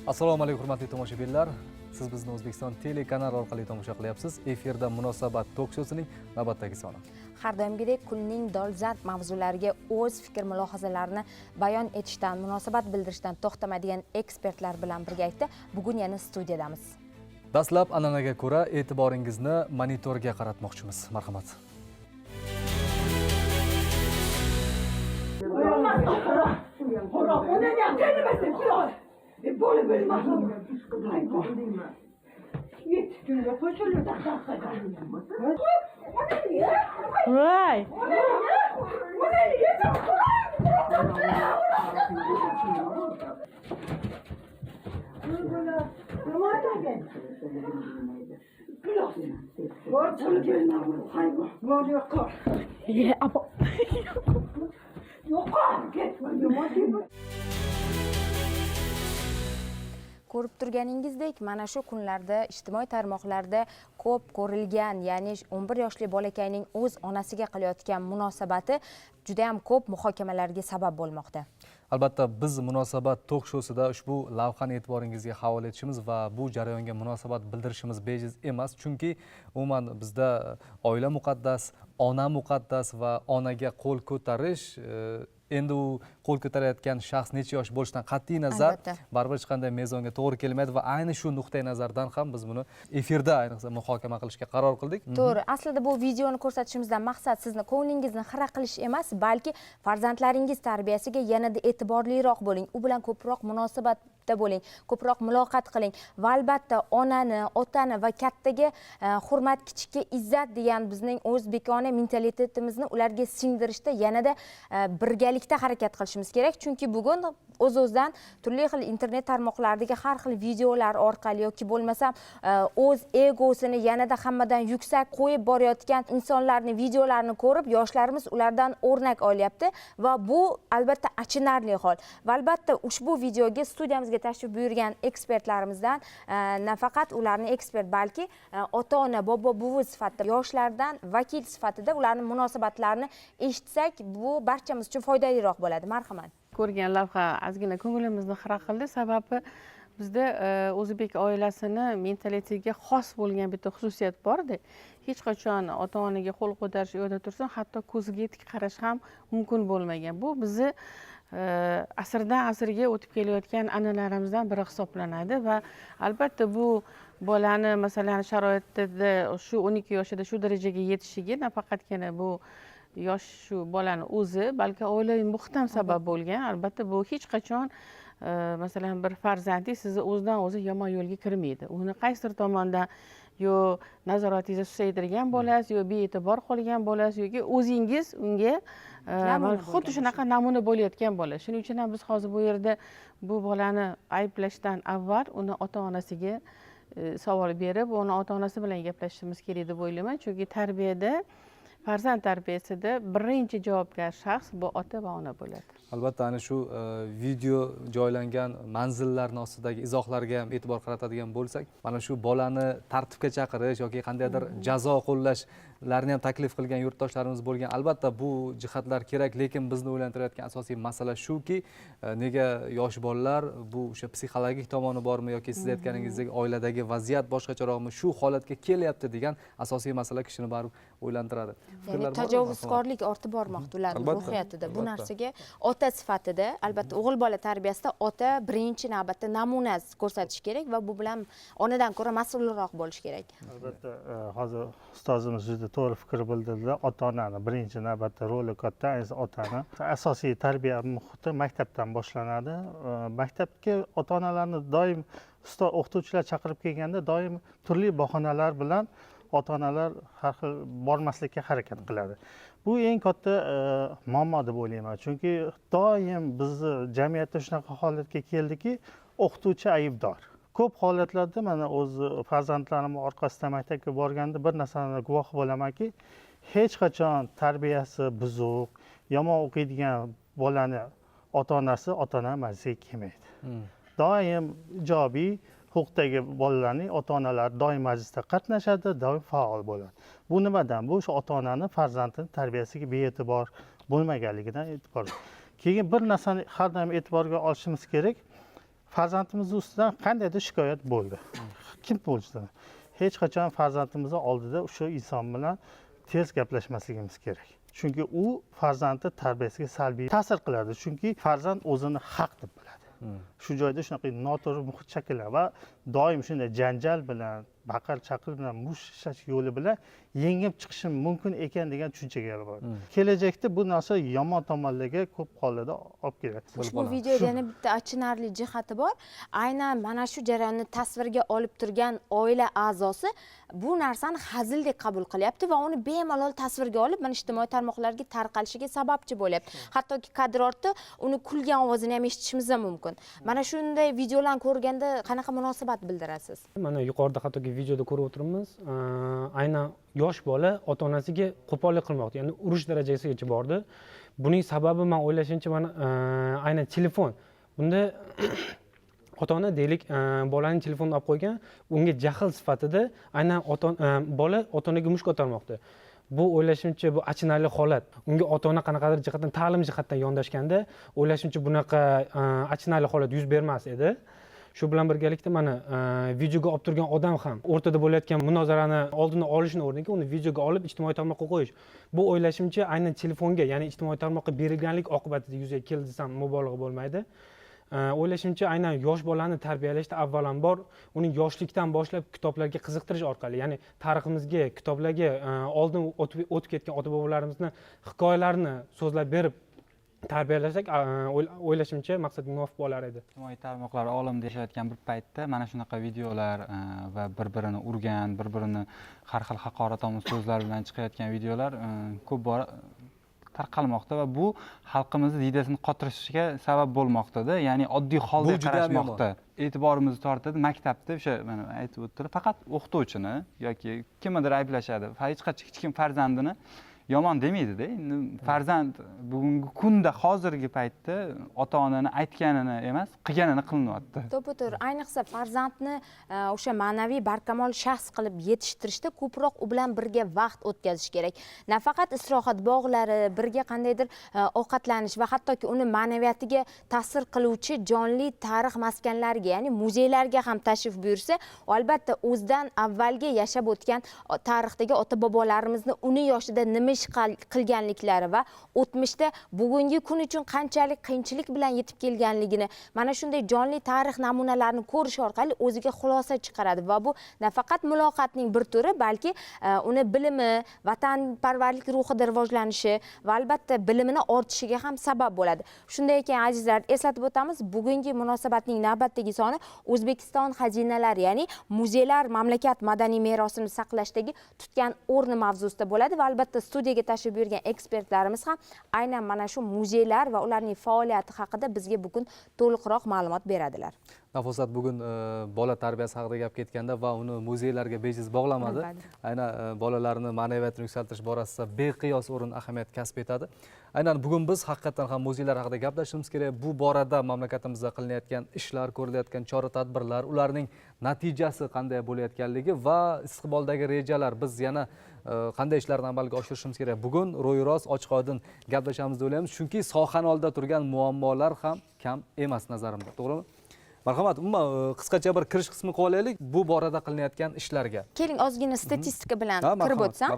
Assalomu alaykum hurmatli tomoshabinlar. Siz bizni O'zbekiston telekanali orqali tomosha qilyapsiz. Efirda Munosabat tok-shousining navbatdagi soni. Har doimgidek kunning dolzarb mavzulariga o'z fikr-mulohazalarini bayon etishdan, munosabat bildirishdan to'xtamaydigan ekspertlar bilan birgalikda bugun yana studiyadamiz. Dastlab an'anaga ko'ra e'tiboringizni monitorga qaratmoqchimiz. Marhamat. Vay. Ko'rib turganingizdek, mana shu kunlarda ijtimoiy tarmoqlarda ko'p ko'rilgan, ya'ni 11 yoshli bolakayning o'z onasiga qilayotgan munosabati juda ham ko'p muhokamalarga sabab bo'lmoqda. Albatta, biz Munosabat tok-shousida ushbu lavhani e'tiboringizga havola etishimiz va bu jarayonga munosabat bildirishimiz bejiz emas, chunki umuman bizda oila muqaddas, ona muqaddas va onaga qo'l ko'tarish endi u qo'l ko'tarayotgan shaxs necha yosh bo'lishidan qat'iy nazar baribir hech qanday mezonga to'g'ri kelmaydi va ayni shu nuqtai nazardan ham biz buni efirda ayniqsa muhokama qilishga qaror qildik. To'g'ri, aslida bu videoni ko'rsatishimizdan maqsad sizni ko'nglingizni xira qilish emas, balki farzandlaringiz tarbiyasiga yanada e'tiborliroq bo'ling, u bilan ko'proq munosabatda bo'ling, ko'proq muloqot qiling va albatta onani, otani va kattaga hurmat, kichikka izzat degan bizning o'zbekona mentalitetimizni ularga singdirishda yanada birgalikda harakat qilishimiz kerak, chunki bugun o'z-o'zidan turli xil internet tarmoqlaridagi har xil videolar orqali yoki bo'lmasa o'z egosini yanada hammadan yuksak qo'yib borayotgan insonlarning videolarini ko'rib, yoshlarimiz ulardan o'rnak olyapti va bu albatta achinarli hol. Va albatta ushbu videoga studiyamizga tashrif buyurgan ekspertlarimizdan nafaqat ularning ekspert, balki ota-ona, bobo-buvi sifatida, yoshlardan vakil sifatida ularning munosabatlarini eshitsak, bu barchamiz uchun foydaliroq bo'ladi. Marhamat. Ko'rgan lavha ozgina ko'nglimizni xira qildi, sababi bizda o'zbek oilasini mentalitetiga xos bo'lgan bitta xususiyat bor-da. Hech qachon ota-onaga qo'l ko'tarish yo'lda tursa, hatto ko'ziga tik qarash ham mumkin bo'lmagan. Bu bizni asrdan asrga o'tib kelayotgan an'analarimizdan biri hisoblanadi va albatta bu bolani masalan sharoitida shu 12 yoshida shu darajaga yetishiga nafaqatgina bu yosh shu bolani o'zi, balki oilaviy muhit ham sabab bo'lgan. Albatta bu hech qachon masalan bir farzandingiz sizni o'zidan o'zi yomon yo'lga kirmaydi. Uni qaysidir tomondan yo nazoratingizda susaytirgan bo'lasiz, yo bee'tibor qolgan bo'lasiz, yoki o'zingiz unga xuddi shunaqa namuna bo'layotgan bo'lasiz. Shuning uchun ham biz hozir bu yerda bu bolani ayblashdan avval uni ota-onasiga savol berib, uni ota-onasi bilan gaplashishimiz kerak deb o'ylayman, chunki tarbiyada, farzand tarbiyasida birinchi javobgar shaxs bu ota va ona bo'ladi. Albatta, ana shu video joylangan manzillarning ostidagi izohlarga ham e'tibor qaratadigan bo'lsak, mana shu bolani tartibga chaqirish yoki qandaydir jazo qo'llashlarni ham taklif qilgan yurtdoshlarimiz bo'lgan. Albatta, bu jihatlar kerak, lekin bizni o'ylantirayotgan asosiy masala shuki, nega yosh bolalar bu o'sha psixologik tomoni bormi yoki siz aytganingizdek oiladagi vaziyat boshqacharoqmi, shu holatga kelyapti degan asosiy masala kishini baribir o'ylantiradi. Ya'ni tajovuzkorlik ortib bormoqda ularning ruhiyatida. Bu narsaga ota sifatida, albatta o'g'il bola tarbiyasida ota birinchi navbatda namuna ko'rsatish kerak va bu bilan onadan ko'ra mas'ulroq bo'lish kerak. Albatta, hozir ustozimiz juda to'g'ri fikr bildirdilar. Ota-onani birinchi navbatda roli katta, ayniqsa otani. Asosiy tarbiya muhiti maktabdan boshlanadi. Maktabga ota-onalarni doim ustoz o'qituvchilar chaqirib kelganda doim turli bahonalar bilan ota-onalar har xil bormaslikka harakat qiladi. Bu eng katta muammo deb o'ylayman. Chunki doim bizni jamiyatda shunaqa holatga keldiki, o'qituvchi aybdor. Ko'p holatlarda mana o'z farzandlarim orqasidan maktabga borganda bir narsani guvohi bo'lamanki, hech qachon tarbiyasi buzuq, yomon o'qiydigan bolani ota-onasi ota-ona mazasiga kelmaydi. Doim ijobiy huquqdagi bolalarning ota-onalari doim majlisda qatnashadi, doim faol bo'ladi. Bu nimadan? Bu o'sha ota-onani farzandini tarbiyasiga bee'tibor bo'lmaganligidan e'tibor. Keyin bir narsani har doim e'tiborga olishimiz kerak. farzandimiz ustidan qandaydir shikoyat bo'ldi. Kim bo'lsa, hech qachon farzandimizni oldida o'sha inson bilan tez gaplashmasligimiz kerak. Chunki u farzandni tarbiyasiga salbiy ta'sir qiladi. Chunki farzand o'zini haq deb biladi. Shu joyda shunaqa noto'g'ri muhit shakllanadi va doim shunday janjal bilan, baqir-chaqir bilan, mush tashlash yo'li bilan yengib chiqishim mumkin ekan degan tushunchaga boradi. Kelajakda bu narsa yomon tomonlarga ko'p hollarda olib keladi. Ushbu videoda yana bitta achinarli jihati bor. Aynan mana shu jarayonni tasvirga olib turgan oila a'zosi bu narsani hazildek qabul qilyapti va uni bemalol tasvirga olib mana ijtimoiy tarmoqlarga tarqalishiga sababchi bo'lyapti. Hattoki kadr ortida uni kulgan ovozini ham eshitishimiz ham mumkin. Mana shunday videolarni ko'rganda qanaqa munosabat bildirasiz? Mana yuqorida hattoki videoda ko'rib o'tiribmiz. Aynan yosh bola ota-onasiga qo'pollik qilmoqda, ya'ni urush darajasigacha bordi. Buning sababi men o'ylashimcha mana aynan telefon. Bunda ota-ona deylik, bolaning telefonini olib qo'ygan, unga jahl sifatida aynan bola ota-onaga mushk ko'tarmoqda. Bu o'ylashimcha bu achinarli holat. Unga ota-ona qanaqadir jihatdan, ta'lim jihatdan yondashganda, o'ylashimcha bunaqa achinarli holat yuz bermas edi. Shu bilan birgalikda mana videoga olib turgan odam ham o'rtada bo'layotgan munozarani oldini olishni o'rniga uni videoga olib ijtimoiy tarmoqqa qo'yish. Bu o'ylashimcha aynan telefonga, ya'ni ijtimoiy tarmoqqa berilganlik oqibatida yuzaga keldi desam mubolag'a bo'lmaydi. O'ylashimcha aynan yosh bolani tarbiyalashda avvalambor uning yoshlikdan boshlab kitoblarga qiziqtirish orqali, ya'ni tariximizga, kitoblarga oldin o'tib ketgan ota-bobolarimizni hikoyalarini so'zlab berib tarbiyalasak, o'ylashimcha maqsadga muvofiq bo'lar edi. Ijtimoiy tarmoqlar olamida yashayotgan bir paytda mana shunaqa videolar va bir-birini urgan, bir-birini har xil haqoratomuz so'zlar bilan chiqayotgan videolar ko'p bora tarqalmoqda va bu xalqimizni diydasini qotirishiga sabab bo'lmoqda-da. Ya'ni oddiy holda qarashmoqda. E'tiborimizni tortadi. Maktabda o'sha mana aytib o'tdi, faqat o'qituvchini yoki kimnidir ayblashadi. Hech kim farzandini yomon demaydi-da. Farzand bugungi kunda, hozirgi paytda ota-onani aytganini emas, qilganini qilinyapti. To'g'ri, ayniqsa farzandni o'sha ma'naviy barkamol shaxs qilib yetishtirishda ko'proq u bilan birga vaqt o'tkazish kerak. Nafaqat istirohat bog'lari, birga qandaydir ovqatlanish va hattoki uni ma'naviyatiga ta'sir qiluvchi jonli tarix maskanlariga, ya'ni muzeylarga ham tashrif buyursa, albatta o'zidan avvalgi yashab o'tgan tarixdagi ota-bobolarimizni uni yoshida nima ish qilganliklari va o'tmishda bugungi kun uchun qanchalik qiyinchilik bilan yetib kelganligini mana shunday jonli tarix namunalarini ko'rish orqali o'ziga xulosa chiqaradi va bu nafaqat muloqotning bir turi, balki uni bilimi, vatanparvarlik ruhida rivojlanishi va albatta bilimini ortishiga ham sabab bo'ladi. Shunday ekan azizlar, eslatib o'tamiz, bugungi munosabatning navbatdagi soni O'zbekiston xazinalari, ya'ni muzeylar mamlakat madaniy merosini saqlashdagi tutgan o'rni mavzusida bo'ladi va albatta studiyaga tashrif buyurgan ekspertlarimiz ham aynan mana shu muzeylar va ularning faoliyati haqida bizga bugun to'liqroq ma'lumot beradilar. Nafosat bugun bola tarbiyasi haqida gap ketganda va uni muzeylarga bejiz bog'lamadi. Aynan bolalarni ma'naviyatini yuksaltirish borasida beqiyos o'rin ahamiyat kasb etadi. Aynan bugun biz haqiqatan ham muzeylar haqida gaplashishimiz kerak. Bu borada mamlakatimizda qilinayotgan ishlar, ko'rilayotgan chora-tadbirlar, ularning natijasi qanday bo'layotganligi va istiqboldagi rejalar, biz yana qanday ishlarni amalga oshirishimiz kerak. Bugun ro'y-rost, ochiq-oydin gaplashamiz deb o'ylaymiz, chunki sohani oldida turgan muammolar ham kam emas nazarimda. To'g'rimi? Marhamat, umuman qisqacha bir kirish qismi qilib olaylik bu borada qilinayotgan ishlarga. Keling, ozgina statistika bilan kirib o'tsam.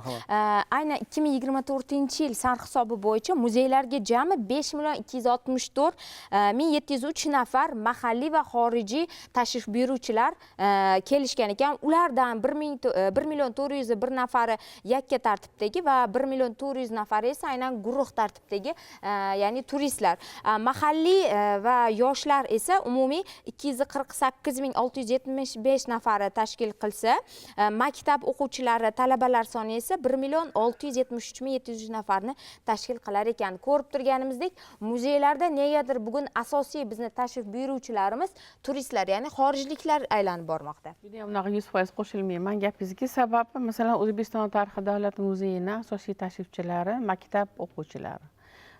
Aynan 2024-yil sarhisobi bo'yicha muzeylarga jami 5.264.703 nafar mahalliy va xorijiy tashrif buyuruvchilar kelishgan ekan. Ulardan 1.401 nafari yakka tartibdagi va 1.400.000 nafari esa aynan guruh tartibdagi, ya'ni turistlar. Mahalliy va yoshlar esa umumiy 248.675 nafari tashkil qilsa, maktab o'quvchilari, talabalar soni esa 1.673.700 nafarni tashkil qilar ekan. Ko'rib turganimizdek, muzeylarda negadir bugun asosiy bizni tashrif buyuruvchilarimiz turistlar, ya'ni xorijliklar aylanib bormoqda. Juda ham 100% qo'shilmayman gapingizga. Sababi, masalan, O'zbekiston tarixi davlat muzeyining asosiy tashrifchilari maktab o'quvchilari.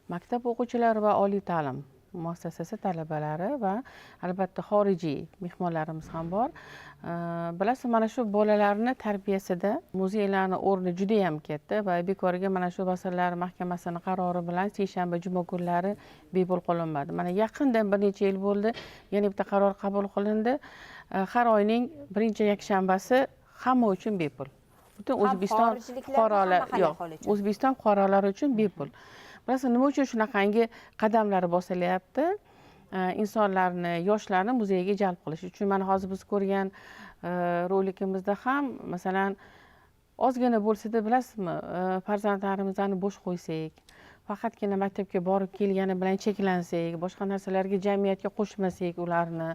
Maktab o'quvchilari va oliy ta'lim muassasasi talabalari va albatta xorijiy mehmonlarimiz ham bor. Bilasiz, mana shu bolalarni tarbiyasida muzeylarni o'rni juda ham katta va bekorga mana shu Vazirlar Mahkamasini qarori bilan seshanba, juma kunlari bepul qilinmadi. Mana yaqindan bir necha yil bo'ldi, yana bitta qaror qabul qilindi. Har oyning birinchi yakshanbasi hamma uchun bepul. Butun O'zbekiston fuqarolari yo'q, O'zbekiston fuqarolari uchun bepul. Bilasizmi, nima uchun shunaqangi qadamlar bosilyapti? Insonlarni, yoshlarni muzeyga jalb qilish uchun. Mana hozir biz ko'rgan rolikimizda ham masalan ozgina bo'lsa-da, bilasizmi, farzandlarimizni bo'sh qo'ysak, faqatgina maktabga borib kelgani bilan cheklansak, boshqa narsalarga, jamiyatga qo'shmasak ularni,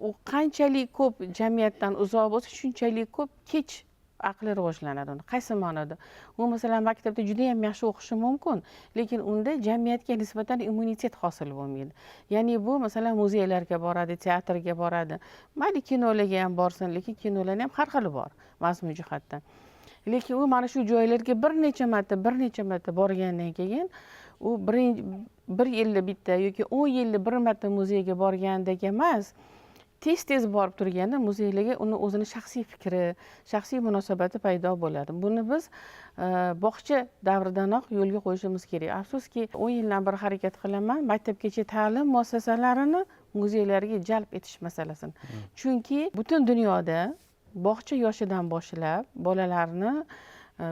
u qanchalik ko'p jamiyatdan uzoq bo'lsa, shunchalik ko'p kech aqli rivojlanadi. Qaysi ma'noda? U masalan maktabda juda ham yaxshi o'qishi mumkin, lekin unda jamiyatga nisbatan immunitet hosil bo'lmaydi. Ya'ni bu masalan muzeylarga boradi, teatrga boradi. Mayli kinolarga ham borsin, lekin kinolarni ham har xili bor mazmun jihatdan. Lekin u mana shu joylarga bir necha marta borgandan keyin u bir yilda bitta yoki 10 yilda bir marta muzeyga borgandek emas, tez borib turganda muzeylarga uni o'zini shaxsiy fikri, shaxsiy munosabati paydo bo'ladi. Buni biz bog'cha davridanoq yo'lga qo'yishimiz kerak. Afsuski, 10 yildan beri harakat qilaman maktabgacha ta'lim muassasalarini muzeylarga jalb etish masalasini. Chunki butun dunyoda bog'cha yoshidan boshlab bolalarni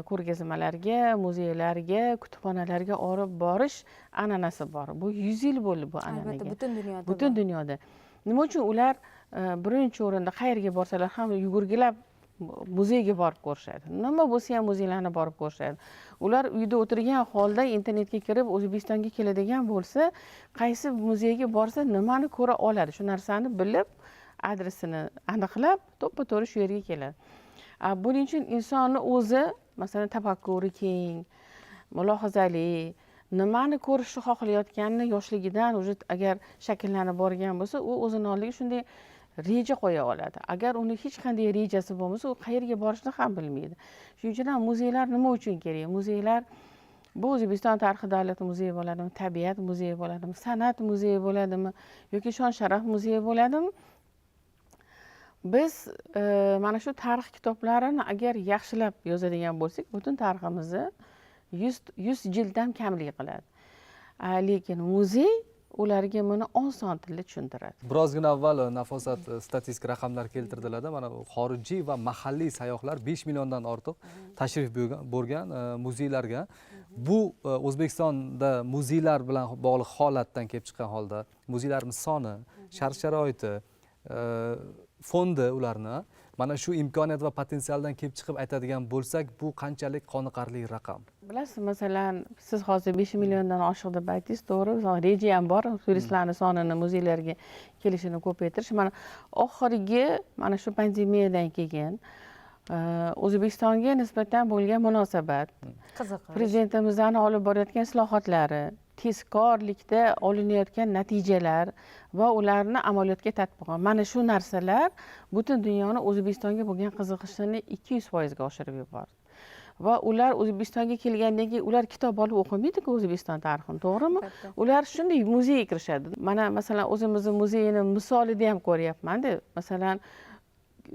ko'rgazmalarga, muzeylarga, kutubxonalarga olib borish an'anasi bor. Bu 100 yil bo'ldi bu an'anaga. Albatta, butun dunyoda. Nima uchun ular birinchi o'rinda qayerga borsalar ham yugurgilab muzeyga borib ko'rishadi. Nima bo'lsa ham muzeylarni borib ko'rishadi. Ular uyda o'tirgan holda internetga kirib O'zbekistonga keladigan bo'lsa, qaysi muzeyga borsa nimani ko'ra oladi. Shu narsani bilib, adresini aniqlab, to'ppa-to'g'ri shu yerga keladi. Buning uchun insonni o'zi, masalan, tafakkuri keng, mulohazali, nimani ko'rishni xohlayotganini yoshligidan agar shakllanib borgan bo'lsa, u o'zini oldiga shunday reja qo'ya oladi. Agar uni hech qanday rejasi bo'lmasa, u qayerga borishni ham bilmaydi. Shuning uchun ham muzeylar nima uchun kerak? Muzeylar bu O'zbekiston tarixi davlat muzeyi bo'ladimi, tabiat muzeyi bo'ladimi, san'at muzeyi bo'ladimi yoki shon sharaf muzeyi bo'ladimi? Biz mana shu tarix kitoblarini agar yaxshilab yozadigan bo'lsak, butun tariximizni 100 jilddan kamlik qiladi. Lekin muzey ularga buni oson tilda tushuntiradi. Birozgina avval Nafosat statistik raqamlar keltirdilarda, mana xorijiy va mahalliy sayyohlar 5 milliondan ortiq tashrif buyurgan muzeylarga. Bu O'zbekistonda muzeylar bilan bog'liq holatdan kelib chiqqan holda muzeylarimiz soni, shart-sharoiti, fondi ularni mana shu imkoniyat va potensialdan kelib chiqib aytadigan bo'lsak, bu qanchalik qoniqarli raqam? Bilasiz, masalan, siz hozir 5 milliondan oshiq deb aytdingiz, to'g'ri. Reja ham bor, turistlarning sonini muzeylarga kelishini ko'paytirish. Mana oxirgi mana shu pandemiyadan keyin O'zbekistonga nisbatan bo'lgan munosabat, prezidentimizning olib borayotgan islohotlari, tezkorlikda olinayotgan natijalar va ularni amaliyotga tatbiqi. Mana shu narsalar butun dunyoni O'zbekistonga bo'lgan qiziqishini 200% ga oshirib yubordi. Va ular O'zbekistonga kelgandan keyin ular kitob olib o'qimaydi-ku O'zbekiston tarixini, to'g'rimi? Ular shunday muzeyga kirishadi. Mana masalan o'zimizning muzeyini misolida ham ko'ryapman-da. Masalan,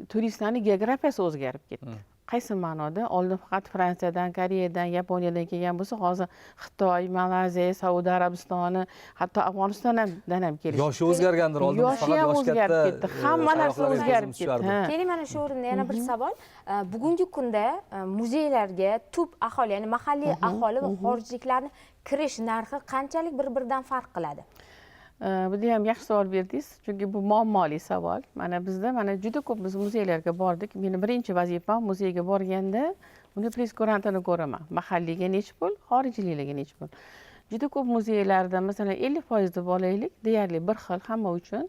turistlarning geografiyasi o'zgarib ketdi. Qaysi ma'noda? Oldin faqat Fransiyadan, Koreyadan, Yaponiyadan kelgan bo'lsa, hozir Xitoy, Malayziya, Saudiya Arabistoni, hatto Afg'onistondan ham kelishdi. Yoshi o'zgargandir, oldin faqat yosh katta. Hamma narsa o'zgarib ketdi. Keling, mana shu o'rinda yana bir savol. Bugungi kunda muzeylarga tub aholi, ya'ni mahalliy aholi va xorijliklarning kirish narxi qanchalik bir-biridan farq qiladi? Bu ham yaxshi savol berdingiz, chunki bu muammoli savol. Mana bizda juda ko'p biz muzeylarga bordik. Meni birinchi vazifam muzeyga borganda uni press-kurantini ko'raman. Mahalliyga necha pul, xorijliklarga necha pul. Juda ko'p muzeylarda masalan 50% deb olaylik, deyarli bir xil hamma uchun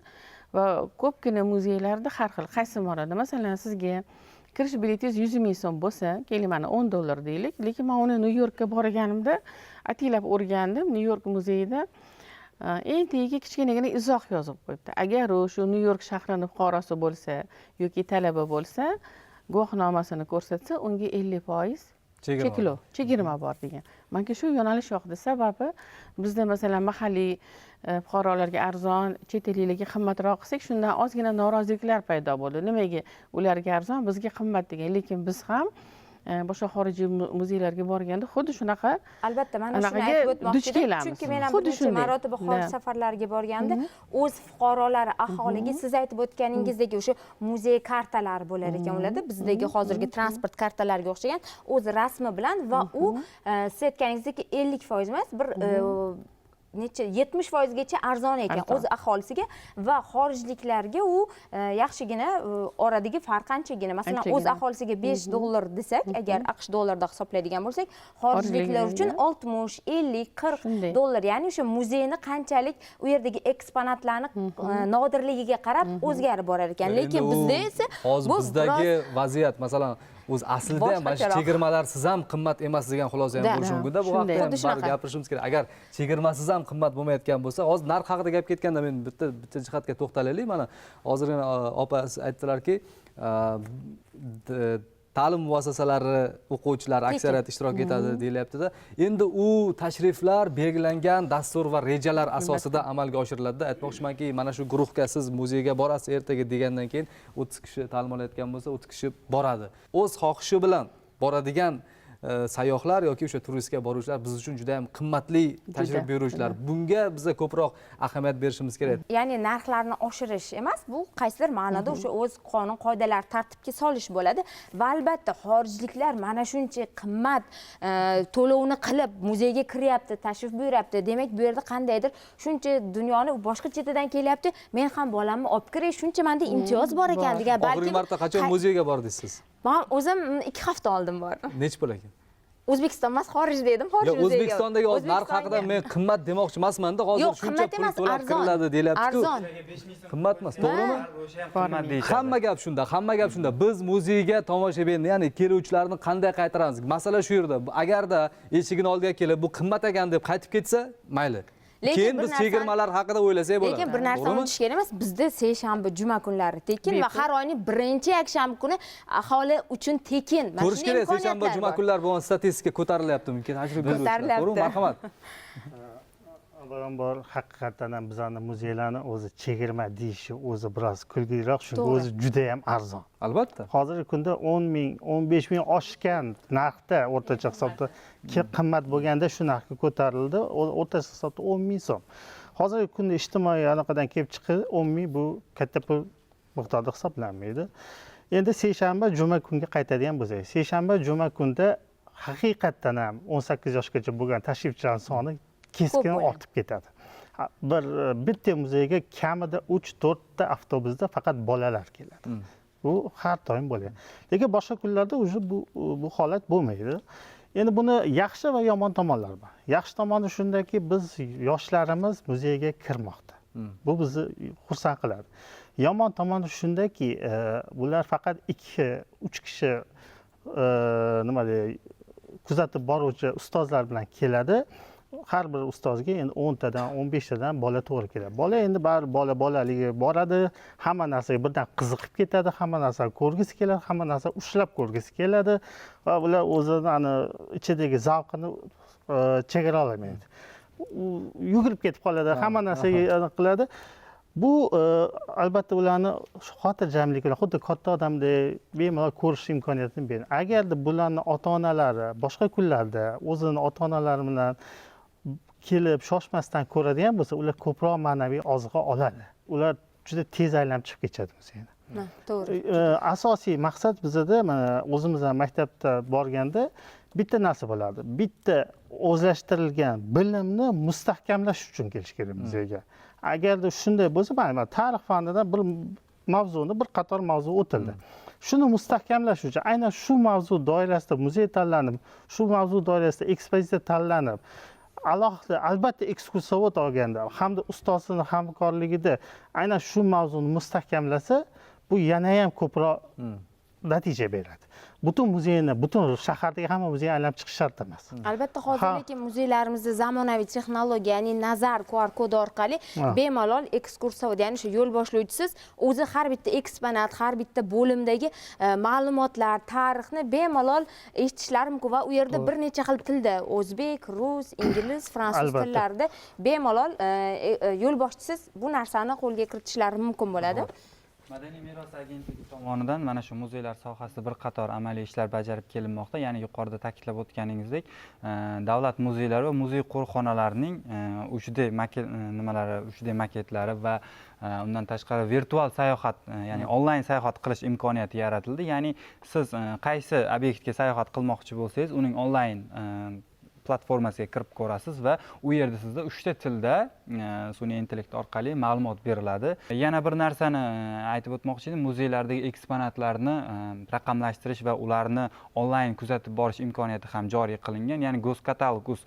va ko'pgina muzeylarda har xil. Qaysi ma'noda? Masalan, sizga kirish biletingiz 100 ming so'm bo'lsa, keling mana $10 deylik, lekin men uni Nyu-Yorkka borganimda ataylab o'rgandim. Nyu-York muzeyida eng tagiga kichkinagina izoh yozib qo'yibdi. Agar u shu Nyu-York shahrining fuqarosi bo'lsa yoki talaba bo'lsa, guvohnomasini ko'rsatsa, unga 50% chegirma bor degan. Menga shu yo'nalish yoqdi. Sababi bizda masalan mahalliy fuqarolarga arzon, chet elliklarga qimmatroq qilsak, shundan ozgina noroziliklar paydo bo'ldi. Nimaga ularga arzon, bizga qimmat degan. Lekin biz ham boshqa xorijiy muzeylarga borganda xuddi shunaqa albatta mana shuni anaqaga aytib o'tmoqchi duch edim. kelamiz. Chunki men ham Xuddi bir necha shunday. marotaba xorij safarlariga borganda o'z fuqarolari aholiga siz aytib o'tganingizdek o'sha muzey kartalari bo'lar ekan ularda bizdagi hozirgi transport kartalariga o'xshagan o'z rasmi bilan va u siz aytganingizdek 50% emas bir necha 70%gacha arzon ekan o'z aholisiga va xorijliklarga u yaxshigina oradagi farq qanchagina masalan o'z aholisiga $5 desak agar AQSh dollarida hisoblaydigan bo'lsak xorijliklar uchun 60, 50, $40 ya'ni o'sha muzeyni qanchalik u yerdagi eksponatlarni nodirligiga qarab o'zgarib borar ekan lekin bizda esa hozir bizdagi vaziyat masalan o'z aslida ham mana shu chegirmalarsiz ham qimmat emas degan xulosa ham bo'lishi mumkin-da. Bu haqda ham baribir gapirishimiz kerak. Agar chegirmasiz ham qimmat bo'lmayotgan bo'lsa, hozir narx haqida gap ketganda men bitta jihatga to'xtalaylik. Mana hozirgina opa aytdilarki, ta'lim muassasalari o'quvchilari aksariyat ishtirok etadi deyilyapti-da. Endi u tashriflar belgilangan dastur va rejalar asosida amalga oshiriladi-da. Aytmoqchimanki, mana shu guruhga siz muzeyga borasiz ertaga degandan keyin 30 kishi ta'lim olayotgan bo'lsa, 30 kishi boradi. O'z xohishi bilan boradigan sayyohlar yoki o'sha turistga boruvchilar biz uchun juda ham qimmatli tashrif buyuruvchilar. Bunga biza ko'proq ahamiyat berishimiz kerak. Ya'ni narxlarni oshirish emas, bu qaysidir ma'noda o'sha o'z qonun qoidalari tartibga solish bo'ladi va albatta xorijliklar mana shuncha qimmat to'lovni qilib muzeyga kiryapti, tashrif buyuryapti. Demak, bu yerda qandaydir shuncha dunyoni boshqa chetidan kelyapti. Men ham bolamni olib kiray, shuncha menda imtiyoz bor ekan degan balki. Oxirgi marta qachon muzeyga bordingiz siz? Men o'zim 2 hafta oldin bordim. Nech pul ekan? O'zbekiston emas, xorijda edim. Xorij muzeyiga. O'zbekistondagi hozir narx haqida men qimmat demoqchi emasman-da. Hozir shuncha pul to'lab kiriladi deyapti-ku. Qimmat emas, to'g'rimi? Hamma gap shunda, hamma gap shunda. Biz muzeyga tomoshabinni, ya'ni keluvchilarni qanday qaytaramiz? Masala shu yerda. Agarda eshigini oldiga kelib, bu qimmat ekan deb qaytib ketsa, mayli. Keyin biz chegirmalar haqida o'ylasak bo'ladi. Lekin bir narsa unutish kerak emas, bizda seshanba, juma kunlari tekin va har oyning birinchi yakshanba kuni aholi uchun tekin. Ko'rish kerak, seshanba, juma kunlari bo'lgan statistika ko'tarilyaptimi? Tashrif buyuruvchilar. To'g'rimi? Marhamat. Avvalambor haqiqatan ham bizani muzeylarni o'zi chegirma deyishi o'zi biroz kulgiliroq, chunki o'zi juda ham arzon. Albatta. Hozirgi kunda 10 ming, 15 ming oshgan narxda o'rtacha hisobda qimmat bo'lganda shu narxga ko'tarildi. O'rtacha hisobda 10 ming so'm. Hozirgi kunda ijtimoiy aloqadan kelib chiqdi 10 ming bu katta pul miqdorda hisoblanmaydi. Endi seshanba, juma kunga qaytadigan bo'lsak, seshanba, juma kunda haqiqatan ham 18 yoshgacha bo'lgan tashrifchilar soni keskin ortib ketadi. Bitta muzeyga kamida 3-4 ta avtobusda faqat bolalar keladi. Bu har doim bo'ladi. Lekin boshqa kunlarda o'zi bu holat bo'lmaydi. Endi buni yaxshi va yomon tomonlari bor. Yaxshi tomoni shundaki, biz yoshlarimiz muzeyga kirmoqda. Bu bizni xursand qiladi. Yomon tomoni shundaki, bular faqat 2-3 kishi nima deydi, kuzatib boruvchi ustozlar bilan keladi. Har bir ustozga endi 10 tadan, 15 tadan bola to'g'ri keladi. Bola endi bolaligi boradi, hamma narsaga birdan qiziqib ketadi, hamma narsani ko'rgisi keladi, hamma narsani ushlab ko'rgisi keladi va ular o'zini ichidagi zavqini chegara olmaydi. Yugurib ketib qoladi, hamma narsaga qiladi. Bu albatta ularni xotirjamlik bilan xuddi katta odamdek bemalol ko'rish imkoniyatini beradi. Agarda bularning ota-onalari boshqa kunlarda o'zini ota-onalari bilan kelib shoshmasdan ko'radigan bo'lsa, ular ko'proq ma'naviy oziqa oladi. Ular juda tez aylanib chiqib ketadi muzeyni. To'g'ri. Asosiy maqsad bizda mana o'zimiz ham maktabda borganda bitta narsa bo'lardi. Bitta o'zlashtirilgan bilimni mustahkamlash uchun kelish kerak muzeyga. Agarda shunday bo'lsa, mana tarix fanidan bir mavzuni, bir qator mavzu o'tildi. Shuni mustahkamlash uchun aynan shu mavzu doirasida muzey tanlanib, shu mavzu doirasida ekspozitsiya tanlanib, alohida albatta ekskursovod olganda hamda ustozning hamkorligida aynan shu mavzuni mustahkamlasa, bu yana ham ko'proq natija beradi. Butun muzeyni, butun shahardagi hamma muzeyni aylanib chiqish shart emas. Albatta hozir lekin muzeylarimizda zamonaviy texnologiya, ya'ni nazar QR kodi orqali bemalol ekskursovod, ya'ni shu yo'l boshlovchisiz o'zi har bitta eksponat, har bitta bo'limdagi ma'lumotlar, tarixni bemalol eshitishlari mumkin va u yerda bir necha xil tilda o'zbek, rus, ingliz, fransuz tillarida bemalol yo'l boshchisiz bu narsani qo'lga kiritishlari mumkin bo'ladi. Madaniy meros agentligi tomonidan mana shu muzeylar sohasida bir qator amaliy ishlar bajarib kelinmoqda. Ya'ni yuqorida ta'kidlab o'tganingizdek, davlat muzeylari va muzey qo'riqxonalarining uchday maketlari va undan tashqari virtual sayohat, ya'ni onlayn sayohat qilish imkoniyati yaratildi. Ya'ni siz qaysi obyektga sayohat qilmoqchi bo'lsangiz, uning onlayn platformasiga kirib ko'rasiz va u yerda sizda 3 ta tilda sun'iy intellekt orqali ma'lumot beriladi. Yana bir narsani aytib o'tmoqchi edim, muzeylardagi eksponatlarni raqamlashtirish va ularni onlayn kuzatib borish imkoniyati ham joriy qilingan. Ya'ni Goskatalog.uz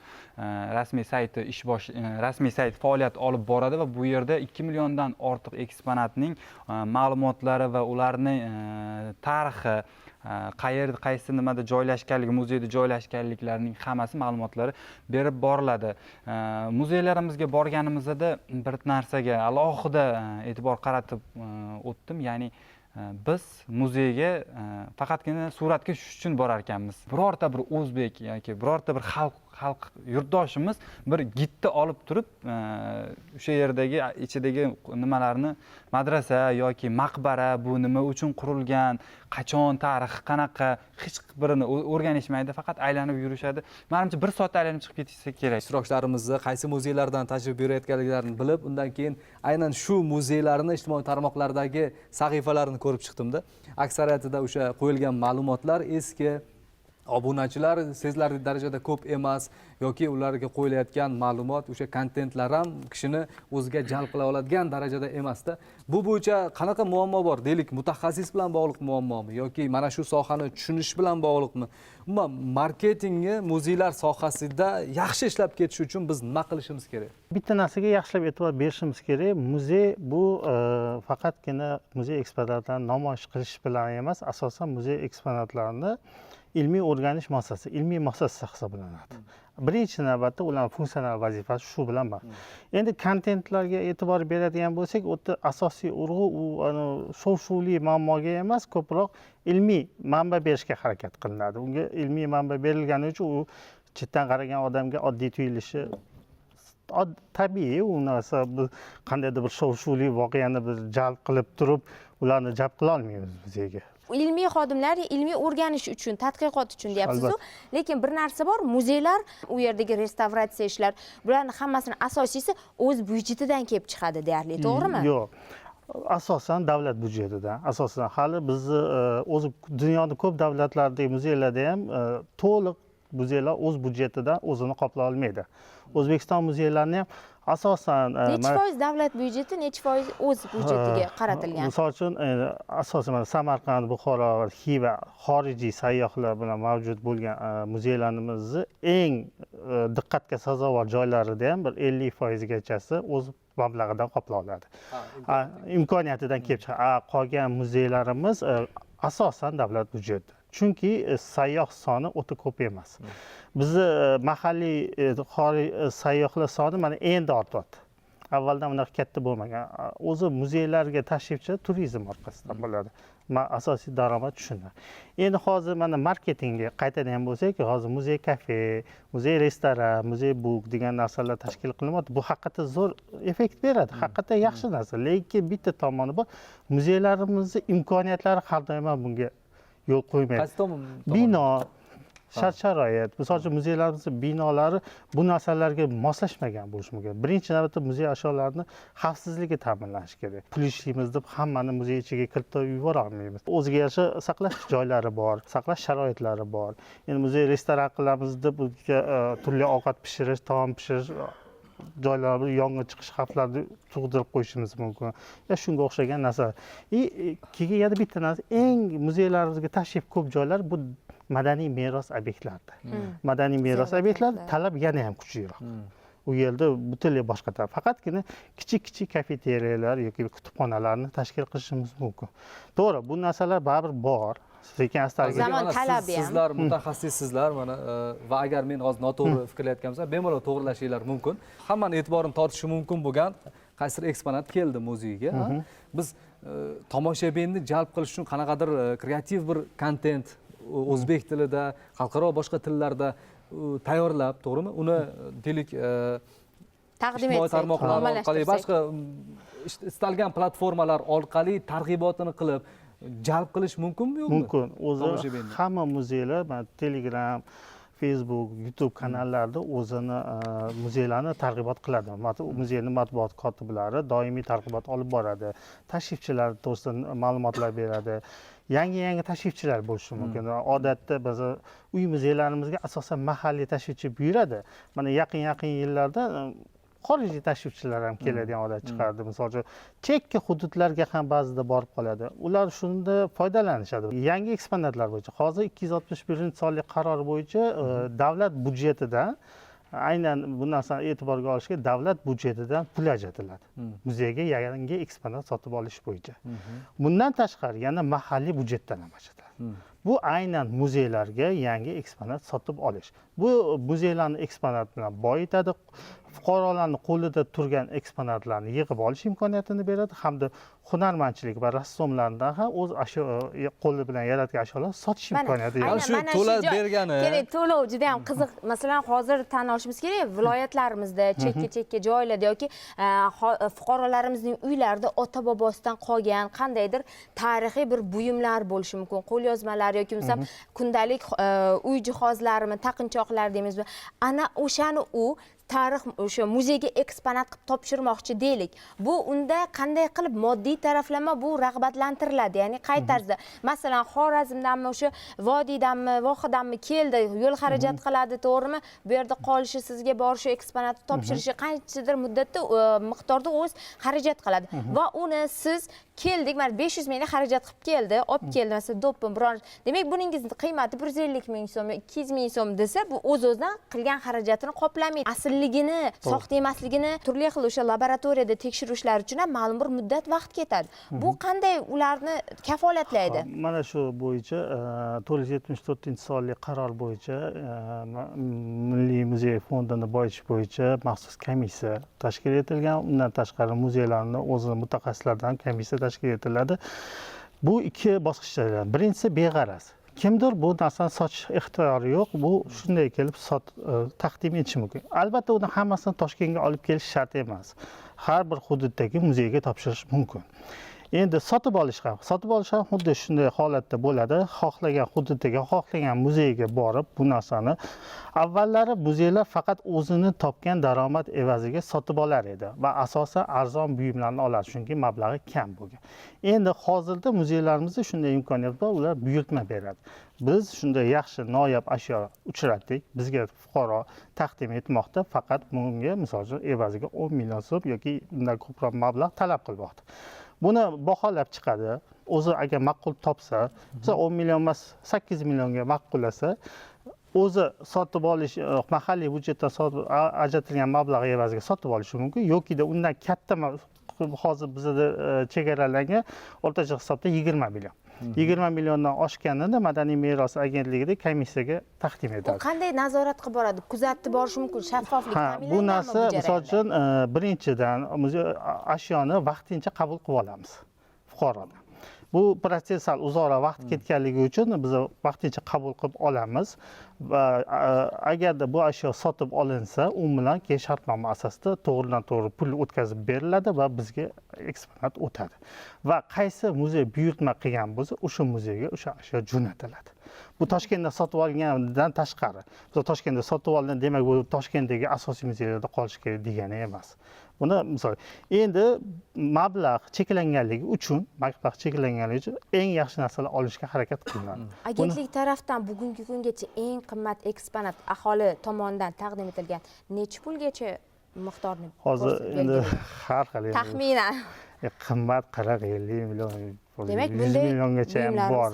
rasmiy sayt faoliyat olib boradi va bu yerda 2 milliondan ortiq eksponatning ma'lumotlari va ularning tarixi, qaysi nimada joylashganligi, muzeyda joylashganliklarining hammasi ma'lumotlari berib boriladi. Muzeylarimizga borganimizda bir narsaga alohida e'tibor qaratib o'tdim, ya'ni biz muzeyga faqatgina suratga tushish uchun borar ekanmiz. Birorta bir o'zbek yoki birorta bir xalq yurtdoshimiz bir gidni olib turib, o'sha yerdagi ichidagi nimalarni, madrasa yoki maqbara bu nima uchun qurilgan, qachon, tarixi qanaqa, hech birini o'rganishmaydi, faqat aylanib yurishadi. Menimcha 1 soatda aylanib chiqib ketishsa kerak. Ishtirokchilarimizni qaysi muzeylardan tashrif buyurayotganliklarini bilib, undan keyin aynan shu muzeylarni ijtimoiy tarmoqlardagi sahifalarini ko'rib chiqdimda. Aksariyatida o'sha qo'yilgan ma'lumotlar eski, obunachilar sezilarli darajada ko'p emas yoki ularga qo'yilayotgan ma'lumot, o'sha kontentlar ham kishini o'ziga jalb qila oladigan darajada emasda. Bu bo'yicha qanaqa muammo bor? Deylik, mutaxassis bilan bog'liq muammomi yoki mana shu sohani tushunish bilan bog'liqmi? Umuman marketingni muzeylar sohasida yaxshi ishlab ketish uchun biz nima qilishimiz kerak? Bitta narsaga yaxshilab e'tibor berishimiz kerak. Muzey bu faqatgina muzey eksponatlarini namoyish qilish bilan emas, asosan muzey eksponatlarini ilmiy o'rganish muassasasi, ilmiy muassasa hisoblanadi. Birinchi navbatda ularning funksional vazifasi shu bilan bor. Endi kontentlarga e'tibor beradigan bo'lsak, o'ta asosiy urg'u u shov-shuvli muammoga emas, ko'proq ilmiy manba berishga harakat qilinadi. Unga ilmiy manba berilgani uchun u chetdan qaragan odamga oddiy tuyulishi tabiiy. U narsa qandaydir bir shov-shuvli voqeani bir jalb qilib turib, ularni jalb qila olmaymiz muzeyga. Ilmiy xodimlar ilmiy o'rganish uchun, tadqiqot uchun deyapsiz-ku, lekin bir narsa bor, muzeylar, u yerdagi restavratsiya ishlar, bularning hammasini asosiysi o'z byudjetidan kelib chiqadi deyarli, to'g'rimi? Yo'q. Asosan davlat byudjetidan. Asosan hali bizni o'zi dunyoning ko'p davlatlaridagi muzeylarda ham to'liq muzeylar o'z byudjetidan o'zini qoplay olmaydi. O'zbekiston muzeylarini ham asosan necha foiz davlat byudjeti, necha foiz o'z byudjetiga qaratilgan? Misol uchun asosan Samarqand, Buxoro va Xiva xorijiy sayyohlar bilan mavjud bo'lgan muzeylarimizni eng diqqatga sazovor joylarida ham bir 50% gachasi o'z mablag'idan qoplay oladi. Imkoniyatidan kelib chiqadi. Qolgan muzeylarimiz asosan davlat byudjeti. Chunki sayyoh soni o'ta ko'p emas. Bizni mahalliy sayyohlar soni mana endi ortyapti. Avvaldan unaqa katta bo'lmagan. O'zi muzeylarga tashrifchi turizm orqasidan bo'ladi. Asosiy daromad shundan. Endi hozir mana marketingga qaytadan bo'lsak, hozir muzey kafe, muzey restoran, muzey buk degan narsalar tashkil qilinmoqda. Bu haqiqatda zo'r effekt beradi. Haqiqatda yaxshi narsa. Lekin bitta tomoni bor. Muzeylarimizning imkoniyatlari har doim bunga yo'l qo'ymaydi. Qaysi tomon? Bino, shart-sharoit, misol uchun muzeylarimizning binolari bu narsalarga moslashmagan bo'lishi mumkin. Birinchi navbatda muzey ashyolarini xavfsizligi ta'minlanishi kerak. Pul ishlaymiz deb hammani muzey ichiga kiritib yubora olmaymiz. O'ziga yarasha saqlash joylari bor, saqlash sharoitlari bor. Endi muzey restoran qilamiz deb turli ovqat pishirish, taom pishirish joylarda yong'in chiqish xavflarini tug'dirib qo'yishimiz mumkin. Ya shunga o'xshagan narsa. Keyin yana bitta narsa, eng muzeylarimizga tashrif ko'p joylar bu madaniy meros obyektlarida. Madaniy meros obyektlarida talab yana ham kuchliroq. U yerda butunlay boshqa talab. Faqatgina kichik kafeteriyalar yoki kutubxonalarni tashkil qilishimiz mumkin. To'g'ri, bu narsalar baribir bor. sekin astalik Zamon talabi ham. Sizlar mutaxassissizlar mana va agar men hozir noto'g'ri fikrlayotgan bo'lsam, bemalol to'g'rilashinglar mumkin. Hammani e'tiborini tortishi mumkin bo'lgan qaysidir eksponat keldi muzeyga. Biz tomoshabinni jalb qilish uchun qanaqadir kreativ bir kontent o'zbek tilida, xalqaro boshqa tillarda tayyorlab, to'g'rimi? Uni deylik Taqdim ijtimoiy etsak, tarmoqlar orqali, ommalashtirsak. boshqa istalgan platformalar orqali targ'ibotini qilib jalb qilish mumkinmi yo'qmi? mumkin. O'zi Tomoshabinni. hamma muzeylar, mana Telegram, Facebook, YouTube kanallarida o'zini muzeylarni targ'ibot qiladi. Muzeyni matbuot kotiblari doimiy targ'ibot olib boradi. Tashrifchilar to'g'risida ma'lumotlar beradi. Yangi tashrifchilar bo'lishi mumkin. Odatda biz uy muzeylarimizga asosan mahalliy tashrifchi buyuradi. Mana yaqin yillarda xorijiy tashrifchilar ham keladigan odat chiqardi. Misol uchun chekka hududlarga ham ba'zida borib qoladi. Ular shunda foydalanishadi. Yangi eksponatlar bo'yicha hozir 261-sonli qaror bo'yicha davlat budjetidan aynan bu narsani e'tiborga olishga davlat budjetidan pul ajratiladi. Muzeyga yangi eksponat sotib olish bo'yicha. Bundan tashqari yana mahalliy budjetdan ham ajratiladi. Bu aynan muzeylarga yangi eksponat sotib olish. Bu muzeylarni eksponat bilan boyitadi. Fuqarolarning qo'lida turgan eksponatlarni yig'ib olish imkoniyatini beradi hamda hunarmandchilik va rassomlardan ham o'z qo'li bilan yaratgan ashyolarni sotish imkoniyati Mana beradi. shu to'lab bergani. Kerak, to'lov juda ham qiziq. Masalan, hozir tan olishimiz kerak, viloyatlarimizda, chekka joylarda yoki fuqarolarimizning uylarida ota-bobosidan qolgan qandaydir tarixiy bir buyumlar bo'lishi mumkin. Qo'lyozmalar yoki misol kundalik uy jihozlarimi, taqinchoqlar deymizmi? Ana o'shani u tarix o'sha muzeyga eksponat qilib topshirmoqchi deylik. Bu unda qanday qilib moddiy taraflama bu rag'batlantiriladi? Ya'ni qay tarzda? Masalan, Xorazmdanmi, o'sha vodiydanmi, vohadanmi keldi, yo'l xarajat qiladi, to'g'rimi? Bu yerda qolishi, sizga borishi, eksponatni topshirishi qanchadir muddatda miqdorda o'z xarajat qiladi. Va uni siz keldik, mana 500 ming xarajat qilib keldi, olib keldi, masalan, do'ppim biron. Demak, buningizni qiymati 150 ming so'm, 200 ming so'm desa, bu o'z-o'zidan qilgan xarajatini qoplamaydi. Asılligini, soxta emasligini turli xil o'sha laboratoriyada tekshirishlar uchun ham ma'lum bir muddat vaqt ketadi. Bu qanday ularni kafolatlaydi? Mana shu bo'yicha 474-sonli qaror bo'yicha Milliy muzey fondini boyitish bo'yicha maxsus komissiya tashkil etilgan. Undan tashqari muzeylarni o'zini mutaxassislaridan komissiya tashkil etiladi. Bu ikki bosqichda. Birinchisi beg'araz. Kimdir bu narsani sotish ixtiyori yo'q. Bu shunday kelib taqdim etishi mumkin. Albatta uni hammasini Toshkentga olib kelish shart emas. Har bir hududdagi muzeyga topshirish mumkin. Endi sotib olish ham xuddi shunday holatda bo'ladi. Xohlagan hududdagi, xohlagan muzeyga borib bu narsani avvallari muzeylar faqat o'zini topgan daromad evaziga sotib olar edi va asosan arzon buyumlarni oladi, chunki mablag'i kam bo'lgan. Endi hozirda muzeylarimizda shunday imkoniyat bor, ular buyurtma beradi. Biz shunday yaxshi noyob ashyo uchratdik. Bizga fuqaro taqdim etmoqda, faqat bunga misol uchun evaziga 10 million so'm yoki undan ko'proq mablag' talab qilmoqda. Buni baholab chiqadi. O'zi agar ma'qul topsa, misol 10 million emas, 8 millionga ma'qullasa, o'zi sotib olish, mahalliy budjetdan ajratilgan mablag' evaziga sotib olishi mumkin yoki undan katta hozir bizda chegaralangan o'rtacha hisobda 20 million. 20 milliondan oshganida Madaniy meros agentligida komissiyaga taqdim etadi. U qanday nazorat qilib boradi? Kuzatib borish mumkin, shaffoflik ta'minlanadimi? Bu narsa misol uchun birinchidan ashyoni vaqtincha qabul qilib olamiz fuqarodan. Bu proses sal uzoqroq vaqt ketganligi uchun biz vaqtincha qabul qilib olamiz va agarda bu ashyo sotib olinsa, u bilan keyin shartnoma asosida to'g'ridan-to'g'ri pul o'tkazib beriladi va bizga eksponat o'tadi. Va qaysi muzey buyurtma qilgan bo'lsa, o'sha muzeyga o'sha ashyo jo'natiladi. Bu Toshkentda sotib olgandan tashqari. Biz Toshkentda sotib olgan, demak bu Toshkentdagi asosiy muzeylarda qolishi kerak degani emas. Buni misol endi mablag' cheklanganligi uchun eng yaxshi narsalar olishga harakat qilinadi. Agentlik tarafdan bugungi kungacha eng qimmat eksponat aholi tomonidan taqdim etilgan necha pulgacha miqdorni? Hozir endi har xil taxminan qimmat 40-50 million, demak 100 milliongacha ham bor.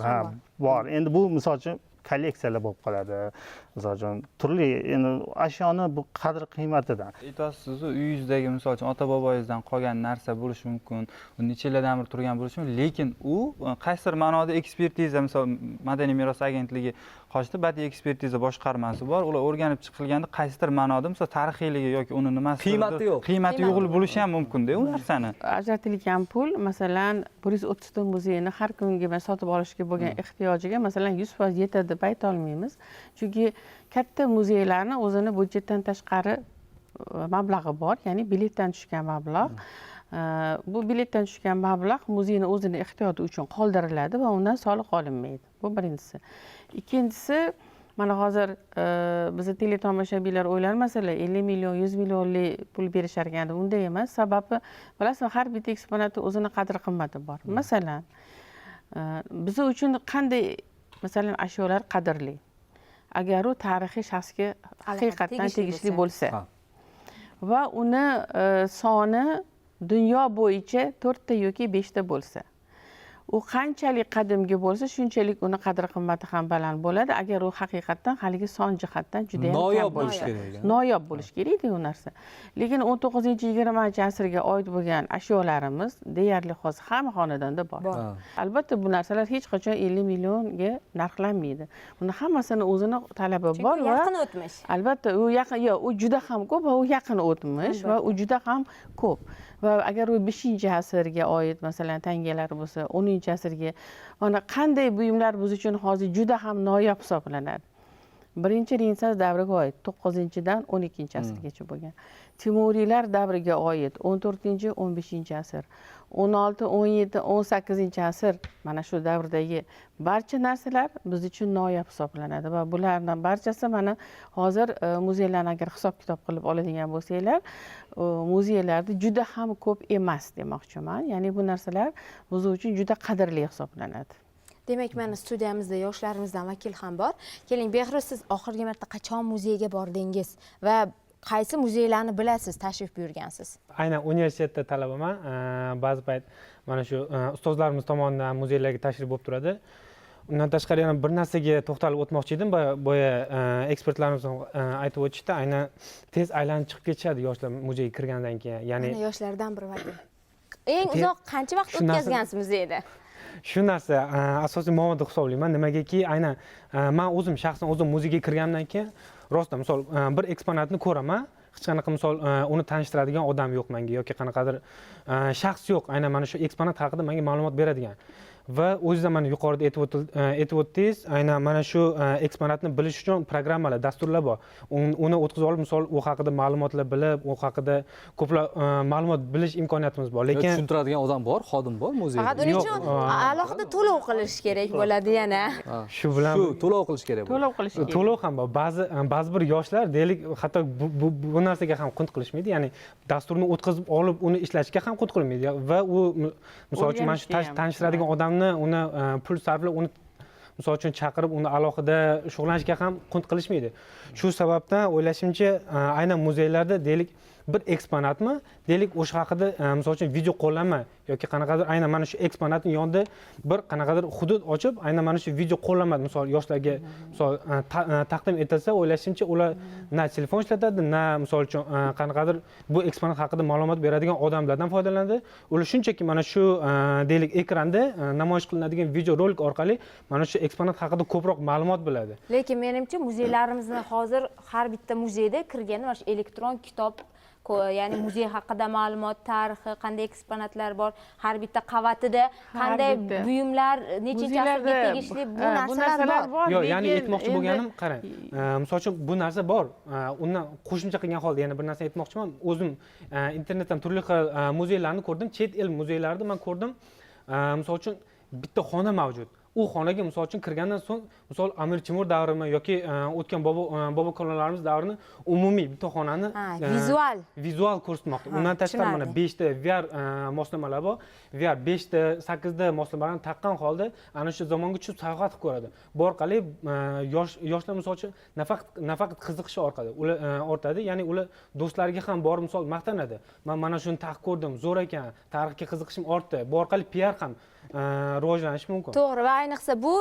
Bor. Endi bu misol uchun kolleksiyalar bo'lib qoladi. Misol uchun turli endi ashyoni bu qadr qiymatidan. Aytasiz, uyingizdagi misol uchun ota bobongizdan qolgan narsa bo'lishi mumkin, u necha yillardan beri turgan bo'lishi mumkin, lekin u qaysidir ma'noda ekspertiza, misol Madaniy meros agentligi qoshida badiiy ekspertiza boshqarmasi bor. Ular o'rganib chiqilganda qaysidir ma'noda misol tarixiyligi yoki uni nimasi Qiymati yo'q. Qiymati yo'q bo'lishi ham mumkin-da u narsani. Ajratilgan pul, masalan, 130 ta muzeyni har kungi sotib olishga bo'lgan ehtiyojiga masalan 100% yetadi deb ayta olmaymiz. Chunki katta muzeylarni o'zini budjetdan tashqari mablag'i bor, ya'ni biletdan tushgan mablag'. Bu biletdan tushgan mablag' muzeyni o'zini ehtiyoti uchun qoldiriladi va undan soliq olinmaydi. Bu birinchisi. Ikkinchisi, mana hozir bizni teletomoshabinlar o'ylarmasalar 50 million, 100 millionlik pul berishar ekan, unday emas. Sababi bilasizmi, har bitta eksponatning o'zini qadr qimmati bor. Masalan, biz uchun qanday masalan ashyolar qadrli? Agar u tarixiy shaxsga haqiqatdan tegishli bo'lsa va uni soni dunyo bo'yicha 4 ta yoki 5 ta bo'lsa, u qanchalik qadimgi bo'lsa, shunchalik uni qadr qimmati ham baland bo'ladi. Agar u haqiqatdan haligi son jihatdan juda ham noyob kam bo'lishi bo'lsa. kerak. Noyob bo'lishi kerak u narsa. Lekin 19-20 asrga oid bo'lgan ashyolarimiz deyarli hozir hamma xonadonda bor. Albatta bu narsalar hech qachon 50 millionga narxlanmaydi. Buni hammasini o'zini talabi bor va yaqin o'tmish. albatta u yaqin, yo'q, u juda ham ko'p va u yaqin o'tmish va u juda ham ko'p. Va agar u 5-asrga oid masalan tangalar bo'lsa, 10-asrga, mana qanday buyumlar biz uchun hozir juda ham noyob hisoblanadi. Birinchi Renessans davriga oid 9-dan 12-asrgacha bo'lgan. Timuriylar davriga oid 14-15-asr, 16, 17, 18-asr, mana shu davrdagi barcha narsalar biz uchun noyob hisoblanadi va bularning barchasi mana hozir muzeylarni agar hisob-kitob qilib oladigan bo'lsanglar, muzeylarda juda ham ko'p emas demoqchiman. Ya'ni bu narsalar biz uchun juda qadrli hisoblanadi. Demak, mana studiyamizda yoshlarimizdan vakil ham bor. Keling, Behruz, siz oxirgi marta qachon muzeyga bordingiz va qaysi muzeylarni bilasiz, tashrif buyurgansiz? Aynan universitetda talabaman. Ba'zi payt mana shu ustozlarimiz tomonidan muzeylarga tashrif bo'lib turadi. Undan tashqari yana bir narsaga to'xtalib o'tmoqchi edim. Boya ekspertlarimiz aytib o'tishdi, aynan tez aylanib chiqib ketishadi yoshlar muzeyga kirgandan keyin. Ya'ni Mana yoshlardan bir vakil. Eng uzoq qancha vaqt o'tkazgansiz muzeyda? shu narsa asosiy momenti hisoblayman. Nimagaki, aynan men o'zim shaxsan o'zim muzeyga kirgandan keyin rostdan misol bir eksponatni ko'raman, hech qanaqa misol uni tanishtiradigan odam yo'q menga yoki qanaqadir shaxs yo'q, aynan mana shu eksponat haqida menga ma'lumot beradigan. Va o'zingizdan mana yuqorida aytib o'tdingiz, aynan mana shu eksponatni bilish uchun programmalar, dasturlar bor. Uni o'tkazib olib, misol u haqida ma'lumotlar bilib, u haqida ko'plab ma'lumot bilish imkoniyatimiz bor. Lekin tushuntiradigan odam bor, xodim bor muzeyda. Faqat uning uchun alohida to'lov qilish kerak bo'ladi yana. shu bilan to'lov qilish kerak bo'ladi. To'lov qilish kerak. to'lov ham bor. Ba'zi bir yoshlar deylik, hatto bu narsaga ham qunt qilishmaydi. Ya'ni dasturni o'tkazib olib, uni ishlashga ham qunt qilmaydi va u misol uchun mana shu tanishtiradigan odamni uni pul sarflab uni misol uchun chaqirib uni alohida shug'ullanishga ham qunt qilishmaydi. Shu sababdan o'ylashimcha, aynan muzeylarda deylik bir eksponatmi, deylik o'sha haqida misol uchun video qo'llanma yoki qanaqadir aynan mana shu eksponatning yonida bir qanaqadir hudud ochib, aynan mana shu video qo'llanma misol yoshlarga misol taqdim etilsa, o'ylashimcha ular na telefon ishlatadi, na misol uchun qanaqadir bu eksponat haqida ma'lumot beradigan odamlardan foydalanadi. Ular shunchaki mana shu deylik ekranda namoyish qilinadigan video rolik orqali mana shu eksponat haqida ko'proq ma'lumot biladi. Lekin menimcha muzeylarimizni hozir har bitta muzeyda kirganda mana shu elektron kitob, ya'ni muzey haqida ma'lumot, tarixi, qanday eksponatlar bor, har bitta qavatida qanday buyumlar, nechinchi asrga tegishli bu narsalar bor. Yo'q, ya'ni aytmoqchi bo'lganim, qarang. Misol uchun bu narsa bor. Undan qo'shimcha qilgan holda yana bir narsa aytmoqchiman. O'zim internetdan turli xil muzeylarni ko'rdim, chet el muzeylarida men ko'rdim. Misol uchun bitta xona mavjud. U xonaga misol uchun kirgandan so'ng, misol Amir Temur davrimi yoki o'tgan bobo kolonlarimiz davrini umumiy bitta xonani vizual ko'rsatmoqda. Undan tashqari mana 5 ta VR moslamalar bor. VR 5 ta, 8 ta moslamalarni taqqan holda ana shu zamonga tushib sayohat qilib ko'radi. Bu orqali yoshlar misol uchun nafaqat qiziqishi ortadi, ya'ni ular do'stlariga ham borib misol maqtanadi. Men mana shuni taqib ko'rdim, zo'r ekan, tarixga qiziqishim ortdi. Bu orqali PR ham rivojlanishi mumkin. To'g'ri va ayniqsa bu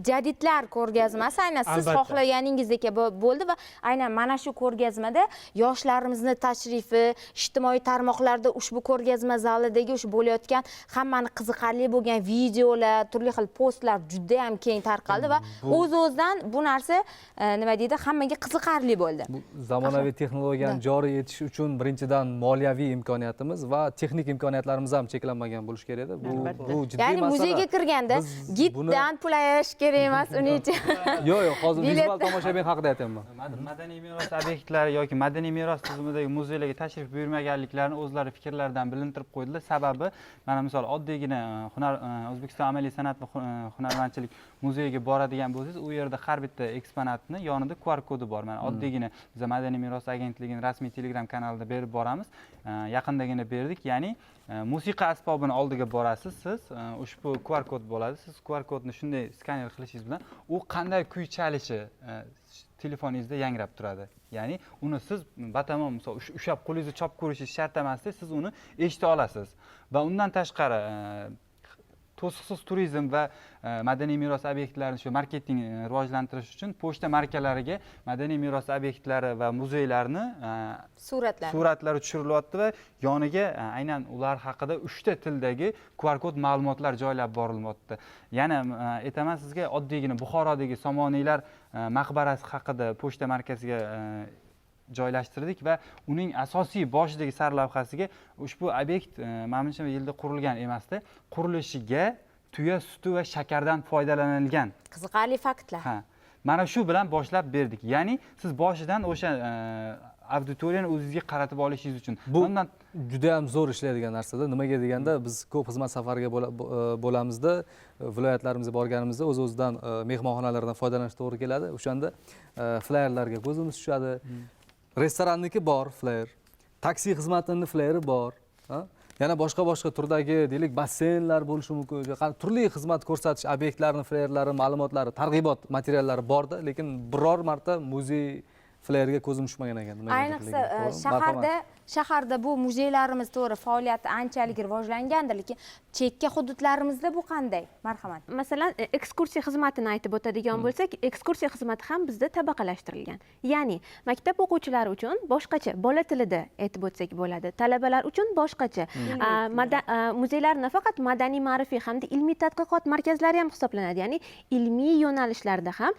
jadidlar ko'rgazmasi aynan siz Albatta. xohlaganingizdek bo'ldi va aynan mana shu ko'rgazmada yoshlarimizni tashrifi, ijtimoiy tarmoqlarda ushbu ko'rgazma zalidagi o'sha bo'layotgan hammani qiziqarli bo'lgan videolar, turli xil postlar juda ham keng tarqaldi va o'z-o'zidan bu narsa nima deydi, hammaga qiziqarli bo'ldi. Bu zamonaviy texnologiyani joriy etish uchun birinchidan moliyaviy imkoniyatimiz va texnik imkoniyatlarimiz ham cheklanmagan bo'lishi kerak edi. Bu jiddiy Ya'ni masala. muzeyga kirganda Biz giddan pul ayash kerak emas uning uchun. Yo'q, hozir Bilet- vizual tomoshabin haqida aytyapman. Madaniy meros obyektlari yoki madaniy meros tizimidagi muzeylarga tashrif buyurmaganliklarini o'zlari fikrlaridan bilintirib qo'ydilar. Sababi mana misol oddiygina O'zbekiston amaliy san'at va hunarmandchilik muzeyiga boradigan bo'lsangiz, u yerda har bitta eksponatni yonida QR kodi bor. Mana oddiygina biz madaniy meros agentligining rasmiy Telegram kanalida berib boramiz. Yaqindagina berdik. Ya'ni musiqa asbobini oldiga borasiz siz, ushbu QR kod bo'ladi. Siz QR kodni shunday skaner qilishingiz bilan u qanday kuy chalishi telefoningizda yangrab turadi. Ya'ni uni siz batamom misol ushlab qo'lingizda chop ko'rishingiz shart emasda, siz uni eshita olasiz. Va undan tashqari to'siqsiz turizm va madaniy meros obyektlarini shu marketing rivojlantirish uchun pochta markalariga madaniy meros obyektlari va muzeylarni suratlari tushirilyapti va yoniga aynan ular haqida 3 ta tildagi QR kod ma'lumotlar joylab borilmoqda. Yana aytaman sizga, oddiygina Buxorodagi Somoniylar maqbarasi haqida pochta markasiga joylashtirdik va uning asosiy boshidagi sarlavhasiga ushbu obyekt mana yilda qurilgan emasda, qurilishiga tuya suti va shakardan foydalanilgan. Qiziqarli faktlar. Ha. Mana shu bilan boshlab berdik. Ya'ni siz boshidan o'sha auditoriyani o'zingizga qaratib olishingiz uchun. Bu juda ham zo'r ishlaydigan narsada. Nimaga deganda biz ko'p xizmat safariga bo'lamizda, viloyatlarimizga borganimizda o'z-o'zidan mehmonxonalardan foydalanish to'g'ri keladi. O'shanda flayerlarga ko'zimiz tushadi. Restoranniki bor flayer, taksi xizmatining flayeri bor. Yana boshqa turdagi deylik basseynlar bo'lishi mumkin. Turli xizmat ko'rsatish obyektlarini, flayerlari, ma'lumotlari, targ'ibot materiallari borda, lekin biror marta muzey flayerga ko'zim tushmagan ekan. Ayniqsa shaharda bu muzeylarimiz to'g'ri faoliyati anchalik rivojlangandir, lekin chekka hududlarimizda bu qanday? Marhamat. Masalan, ekskursiya xizmatini aytib o'tadigan bo'lsak, ekskursiya xizmati ham bizda tabaqalashtirilgan. Ya'ni maktab o'quvchilari uchun boshqacha, bola tilida aytib o'tsak bo'ladi. Talabalar uchun boshqacha. Muzeylar nafaqat madaniy, ma'rifiy hamda ilmiy tadqiqot markazlari ham hisoblanadi. Ya'ni ilmiy yo'nalishlarda ham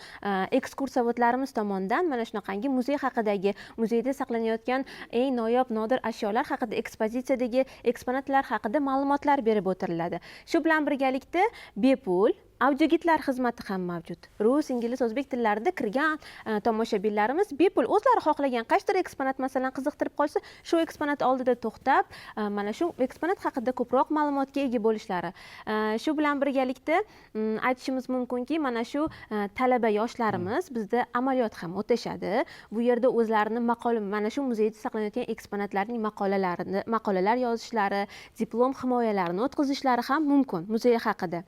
ekskursovodlarimiz tomonidan mana shunaqangi muzey haqidagi, muzeyda saqlanayotgan eng noyob nodir ashyolar haqida, ekspozitsiyadagi eksponatlar haqida ma'lumotlar berib o'tiriladi. Shu bilan birgalikda bepul audiogidlar xizmati ham mavjud. Rus, ingliz, o'zbek tillarida kirgan tomoshabinlarimiz bepul o'zlari xohlagan qaysidir eksponat masalan qiziqtirib qolsa, shu eksponat oldida to'xtab, mana shu eksponat haqida ko'proq ma'lumotga ega bo'lishlari. Shu bilan birgalikda aytishimiz mumkinki, mana shu talaba yoshlarimiz bizda amaliyot ham o'tashadi. Bu yerda o'zlarini mana shu muzeyda saqlanayotgan eksponatlarning maqolalar yozishlari, diplom himoyalarini o'tkazishlari ham mumkin muzey haqida.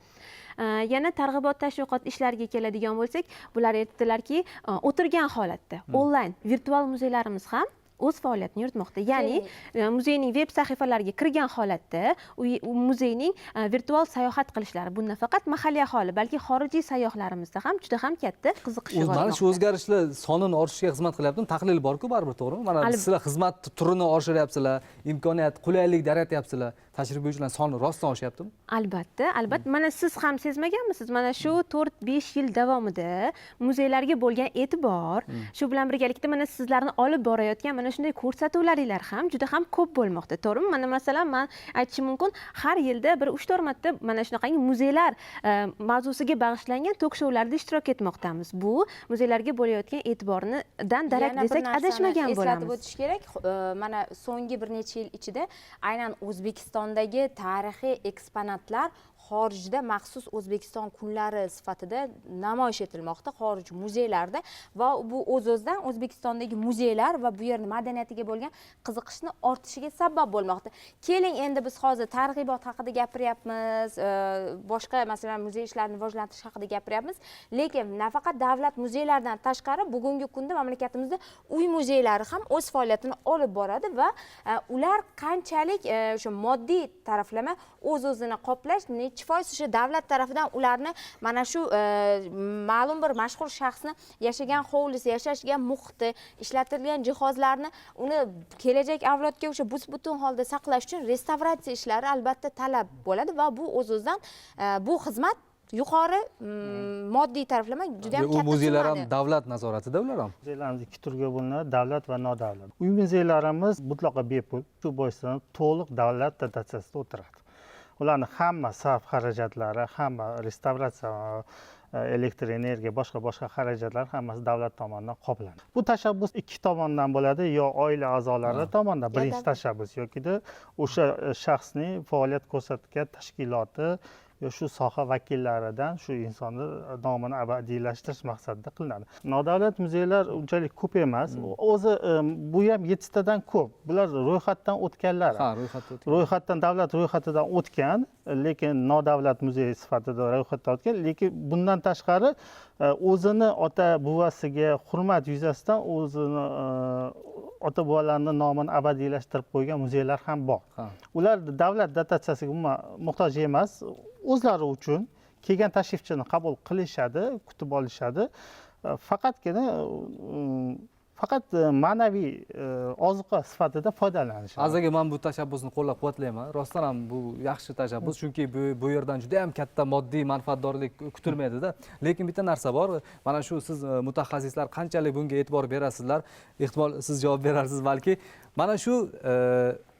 Yana targ'ibot tashviqot ishlariga keladigan bo'lsak, bular aytdilarki, o'tirgan holatda onlayn virtual muzeylarimiz ham o'z faoliyatini yuritmoqda. Ya'ni muzeyning veb sahifalariga kirgan holatda muzeyning virtual sayohat qilishlari, bu nafaqat mahalliy aholi, balki xorijiy sayyohlarimizda ham juda ham katta qiziqish bor. Mana shu o'zgarishlar sonini oshishiga xizmat qilyaptimi? Tahlil bor-ku baribir, to'g'rimi? Mana sizlar xizmat turini oshiryapsizlar, imkoniyat, qulaylik yaratyapsizlar. Tashrif buyuruvchilar soni rostdan oshyaptimi? Albatta. Mana siz ham sezmaganmisiz? Mana shu 4-5 yil davomida muzeylarga bo'lgan e'tibor, shu bilan birgalikda mana sizlarni olib borayotgan mana shunday ko'rsatuvlaringlar ham juda ham ko'p bo'lmoqda, to'g'rimi? Mana masalan, men aytishim mumkin, har yilda bir 3-4 marta mana shunaqangi muzeylar mavzusiga bag'ishlangan tok-shoularda ishtirok etmoqdamiz. Bu muzeylarga bo'layotgan e'tibordan darak desak adashmagan bo'lamiz. Eslatib o'tish kerak, mana so'nggi bir necha yil ichida aynan O'zbekistondagi tarixiy eksponatlar xorijda maxsus O'zbekiston kunlari sifatida namoyish etilmoqda, xorij muzeylarida va bu o'z-o'zidan O'zbekistondagi muzeylar va bu yerning madaniyatiga bo'lgan qiziqishni ortishiga sabab bo'lmoqda. Keling, endi biz hozir targ'ibot haqida gapiryapmiz, boshqa masalan muzey ishlarini rivojlantirish haqida gapiryapmiz, lekin nafaqat davlat muzeylaridan tashqari bugungi kunda mamlakatimizda uy muzeylari ham o'z faoliyatini olib boradi va ular qanchalik o'sha moddiy taraflama o'z-o'zini qoplash nechi foiz o'sha davlat tarafidan ularni mana shu ma'lum bir mashhur shaxsni yashagan hovlisi, yashashgan muhiti, ishlatilgan jihozlarni uni kelajak avlodga o'sha bus-butun holda saqlash uchun restavratsiya ishlari albatta talab bo'ladi va bu o'z-o'zidan bu xizmat yuqori moddiy taraflama juda ham u katta muzeylar ham summani. davlat nazoratida ular ham. Muzeylarimiz ikki turga bo'linadi, davlat va nodavlat. Uy muzeylarimiz mutlaqo bepul, shu boisdan to'liq davlat dotatsiyasida o'tiradi. Ularning hamma sarf xarajatlari, hamma restavratsiya, elektr energiya, boshqa xarajatlar hammasi davlat tomonidan qoplanadi. Bu tashabbus ikki tomondan bo'ladi, yo oila a'zolari tomonidan birinchi tashabbus yokida o'sha shaxsning faoliyat ko'rsatgan tashkiloti yo shu soha vakillaridan shu insonni nomini abadiylashtirish maqsadida qilinadi. Nodavlat muzeylar unchalik ko'p emas. O'zi bu ham 7 tadan ko'p. Bular ro'yxatdan o'tganlar. Ha, ro'yxatdan o'tgan. Ro'yxatdan davlat ro'yxatidan o'tgan, lekin nodavlat muzey sifatida ro'yxatdan o'tgan, lekin bundan tashqari o'zini ota buvasiga hurmat yuzasidan o'zini ota bobolarni nomini abadiylashtirib qo'ygan muzeylar ham bor. Ular davlat dotatsiyasiga umuman muhtoj emas. O'zlari uchun kelgan tashrifchini qabul qilishadi, kutib olishadi. Faqat ma'naviy ozuqa sifatida foydalanishadi. Azaga men bu tashabbusni qo'llab-quvvatlayman. Rostdan ham bu yaxshi tashabbus, chunki bu yerdan juda ham katta moddiy manfaatdorlik kutilmaydi-da. Lekin bitta narsa bor. Mana shu siz mutaxassislar qanchalik bunga e'tibor berasizlar, ehtimol siz javob berarsiz balki. Mana shu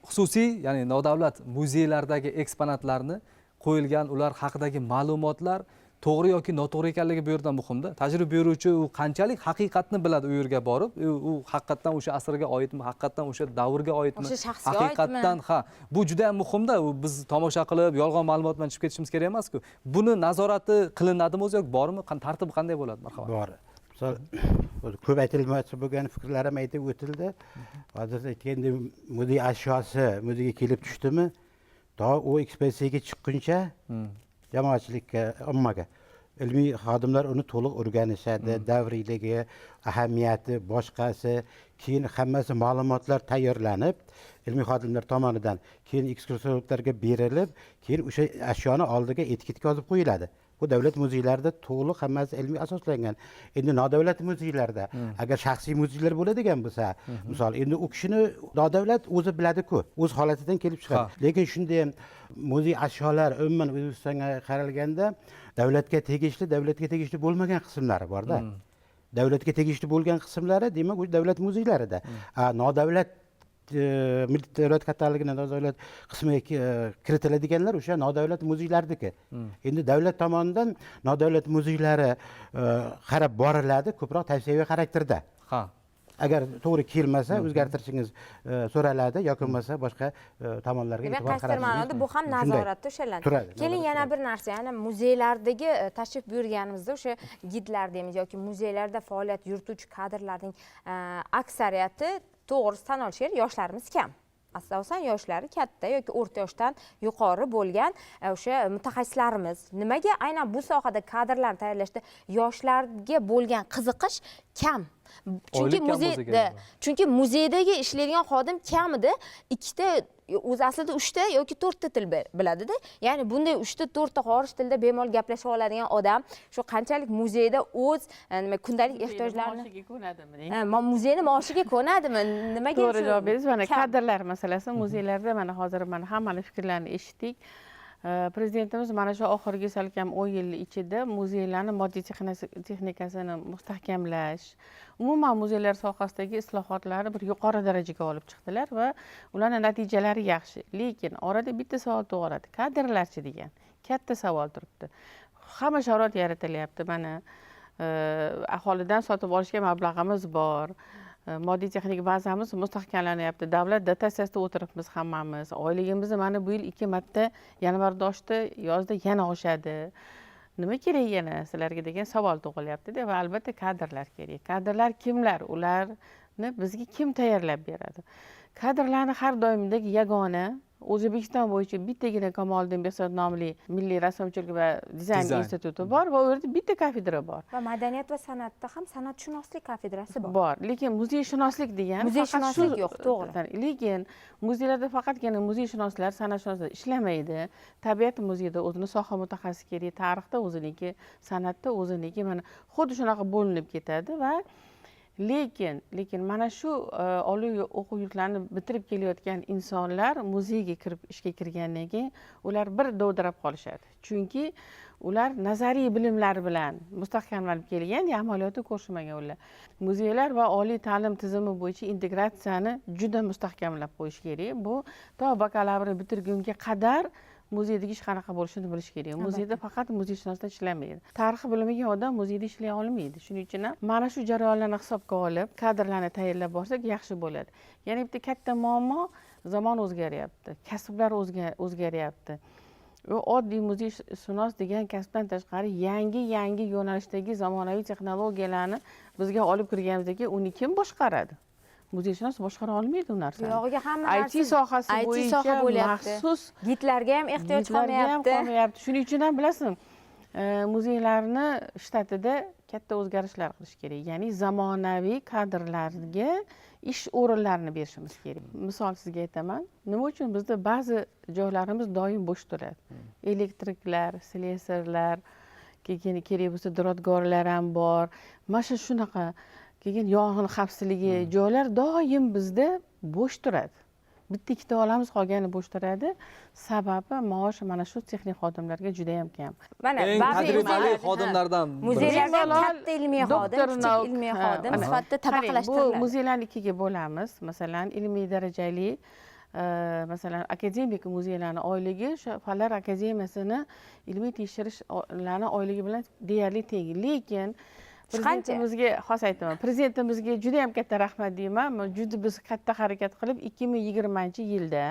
xususiy, ya'ni nodavlat muzeylardagi eksponatlarni qo'yilgan ular haqidagi ma'lumotlar to'g'ri yoki noto'g'ri ekanligi bu yerdan muhimda. Tajriba beruvchi u qanchalik haqiqatni biladi u yerga borib, u haqiqatdan o'sha asrga oidmi, haqiqatdan o'sha davrga oidmi, O'sha shaxsga haqiqatdan bu juda ham muhimda. U biz tomosha qilib, yolg'on ma'lumot bilan chiqib ketishimiz kerak emas-ku. Buni nazorati qilinadimi o'zi yoki bormi? Tartibi qanday bo'ladi? Marhamat. Bor. Misol ko'p aytilmoqchi bo'lgan fikrlar ham aytib o'tildi. Hozir aytganda muzey ashyosi muzeyga kelib tushdimi, to u ekspertizaga chiqquncha jamoatchilikka, ommaga ilmiy xodimlar uni to'liq o'rganishadi, davriyligi, ahamiyati, boshqasi, keyin hammasi ma'lumotlar tayyorlanib, ilmiy xodimlar tomonidan keyin ekskursiologlarga berilib, keyin o'sha ashyoni oldiga etiketka yozib qo'yiladi. Bu davlat muzeylarida to'liq hammasi ilmiy asoslangan. Endi nodavlat muzeylarda agar shaxsiy muzeylar bo'ladigan bo'lsa, misol endi u kishini nodavlat o'zi biladi-ku, o'z holatidan kelib chiqadi. Lekin shunday ham muzey ashyolar umuman O'zbekistonga qaralganda davlatga tegishli bo'lmagan qismlari bor-da. Davlatga tegishli bo'lgan qismlari, demak, o'sha davlat muzeylarida. Nodavlat davlat katalogiga nodavlat qismiga kiritiladiganlar o'sha nodavlat muzeylarniki. Endi davlat tomonidan nodavlat muzeylari qarab boriladi, ko'proq tavsiyaviy xarakterda. Agar to'g'ri kelmasa, o'zgartirishingiz so'raladi yoki bo'lmasa boshqa tomonlarga e'tibor Demak, qaysi ma'noda bu ham nazoratda ushaladi. Keling, yana bir narsa, ya'ni muzeylardagi tashrif buyurganimizda o'sha gidlar deymiz yoki muzeylarda faoliyat yurituvchi kadrlarning aksariyati to'g'risi tan olish kerak, yoshlarimiz kam. Asosan yoshlari katta yoki o'rta yoshdan yuqori bo'lgan o'sha mutaxassislarimiz. Nimaga aynan bu sohada kadrlarni tayyorlashda yoshlarga bo'lgan qiziqish kam? Chunki muzeydagi ishlaydigan xodim kamida ikkita, o'zi aslida 3 ta yoki 4 ta til biladi-da. Ya'ni bunday 3 ta 4 ta xorij tilda bemalol gaplashib oladigan odam shu qanchalik muzeyda o'z kundalik ehtiyojlarini muzeyni maoshiga ko'nadimi? Nimaga? To'g'ri javob berasiz. Mana kadrlar masalasi muzeylarda mana hozir hammani fikrlarini eshitdik. Prezidentimiz mana shu oxirgi salkam 10 yil ichida muzeylarni moddiy texnikasini mustahkamlash, umuman muzeylar sohasidagi islohotlarni bir yuqori darajaga olib chiqdilar va ularning natijalari yaxshi. Lekin orada bitta savol tug'iladi. Kadrlarchi degan katta savol turibdi. Hamma sharoit yaratilyapti. Mana aholidan sotib olishga mablag'imiz bor. Moddiy texnik bazamiz mustahkamlanyapti. Davlat dotatsiyasida o'tiribmiz hammamiz. Oyligimizni mana bu yil 2 marta yanvarda oshdi, yozda yana oshadi. Nima kerak yana sizlarga degan savol tug'ilyapti-da va albatta kadrlar kerak. Kadrlar kimlar? Ularni bizga kim tayyorlab beradi? Kadrlarni har doimdagi yagona O'zbekiston bo'yicha bittagina Kamoliddin Behzod nomli Milliy rassomchilik va dizayn Dizayn. instituti bor va u yerda bitta kafedra bor. Va madaniyat va san'atda ham san'atshunoslik kafedrasi bor. Bor, lekin muzeyshunoslik degan Muzeyshunoslik yo'q, to'g'ri. Lekin muzeylarda faqatgina muzeyshunoslar, san'atshunoslar ishlamaydi. Tabiat muzeyida o'zini soha mutaxassisi kerak, tarixda o'ziniki, san'atda o'ziniki, mana xuddi shunaqa bo'linib ketadi va lekin mana shu oliy o'quv yurtlarini bitirib kelayotgan insonlar muzeyga kirib ishga kirgandan keyin ular bir dovdirab qolishadi. Chunki ular nazariy bilimlari bilan mustahkamlanib kelgan, amaliyotda ko'rishmagan ular. Muzeylar va oliy ta'lim tizimi bo'yicha integratsiyani juda mustahkamlab qo'yish kerak. Bu to bakalavr bitirgunga qadar muzeydagi ish qanaqa bo'lishini bilish kerak. Muzeyda faqat muzeyshunoslar ishlamaydi. Tarix bilmagan odam muzeyda ishlay olmaydi. Shuning uchun ham mana shu jarayonlarni hisobga olib, kadrlarni tayyorlab borsak yaxshi bo'ladi. Yana bitta katta muammo, zamon o'zgaryapti, kasblar o'zgaryapti. Oddiy muzeyshunos degan kasbdan tashqari yangi yo'nalishdagi zamonaviy texnologiyalarni bizga olib kirganimizdan keyin uni kim boshqaradi? Muzeyshunos boshqara olmaydi u narsani. Buyog'iga hamma IT sohasi bo'yicha maxsus gidlarga ham ehtiyoj qolmayapti. Shuning uchun ham bilasizmi, muzeylarni shtatida katta o'zgarishlar qilish kerak. Ya'ni zamonaviy kadrlarga ish o'rinlarini berishimiz kerak. Misol sizga aytaman, nima uchun bizda ba'zi joylarimiz doim bo'sh turadi. Elektriklar, slesarlar, keyin kerak bo'lsa duradgorlar ham bor. Mana shunaqa keyin yong'in xavfsizligi joylar doim bizda bo'sh turadi. Bitta ikkita olamiz, qolgani bo'sh turadi. Sababi maosh mana shu texnik xodimlarga juda ham kam. Mana eng tajribali xodimlardan biri. muzeylarda katta ilmiy xodim, kichik ilmiy xodim sifatida tabaqalashtiriladi. Bu muzeylarni ikkiga bo'lamiz. Masalan, ilmiy darajali masalan akademik muzeylarni oyligi o'sha Fanlar akademiyasini ilmiy tekshirishlarni oyligi bilan deyarli teng. Lekin Prezidentimizga xos aytaman. Prezidentimizga juda ham katta rahmat deyman. Juda biz katta harakat qilib 2020-yilda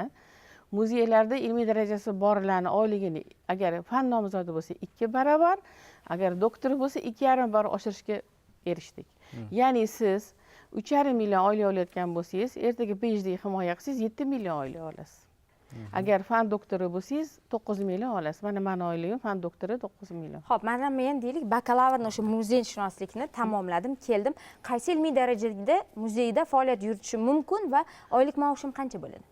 muzeylarda ilmiy darajasi borlarning oyligini agar fan nomzodi bo'lsa 2 barobar, agar doktor bo'lsa 2,5 barobar oshirishga erishdik. Ya'ni siz 3,5 million oylik olayotgan bo'lsangiz, ertaga PhD himoya qilsangiz 7 million oylik olasiz. Agar fan doktori bo'lsangiz 9 million olasiz. Mana meni oyligim fan doktori 9 million. Xo'p, mana men deylik bakalavrni o'sha muzeyshunoslikni tamomladim, keldim. Qaysi ilmiy darajada muzeyda faoliyat yuritishim mumkin va oylik maoshim qancha bo'ladi?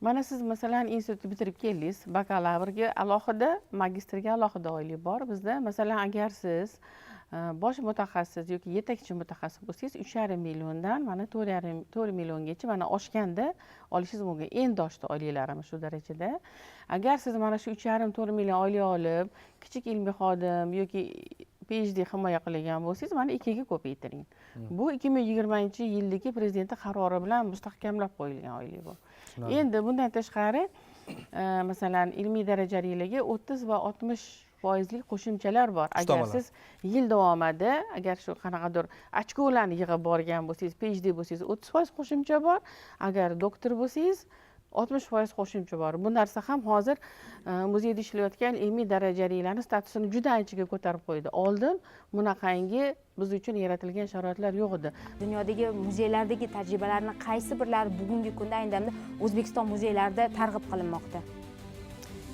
Mana siz masalan institutni bitirib keldingiz, bakalavrga alohida, magistrga alohida oylik bor bizda. Masalan, agar siz bosh mutaxassis yoki yetakchi mutaxassis bo'lsangiz 3,5 milliondan mana 4 milliongacha mana oshganda olishingiz mumkin. Endi oshdi oyliklarimiz shu darajada. Agar siz mana shu 3,5-4 million oylik olib, kichik ilmiy xodim yoki PhD himoya qilgan bo'lsangiz, mana 2 ga ko'paytiring. Bu 2020-yildagi prezident qarori bilan mustahkamlab qo'yilgan oylik bu. Endi bundan tashqari masalan ilmiy darajalilarga 30 va 60% qo'shimchalar bor. Agar siz yil davomida agar shu qanaqadir ochkolarni yig'ib borgan bo'lsangiz, PhD bo'lsangiz 30% qo'shimcha bor. Agar doktor bo'lsangiz 60% qo'shimcha bor. Bu narsa ham hozir muzeyda ishlayotgan ilmiy darajalilarning statusini juda anchaga ko'tarib qo'ydi. Oldin bunaqangi biz uchun yaratilgan sharoitlar yo'q edi. Dunyodagi muzeylardagi tajribalarning qaysi birlari bugungi kunda ayni damda O'zbekiston muzeylarida targ'ib qilinmoqda?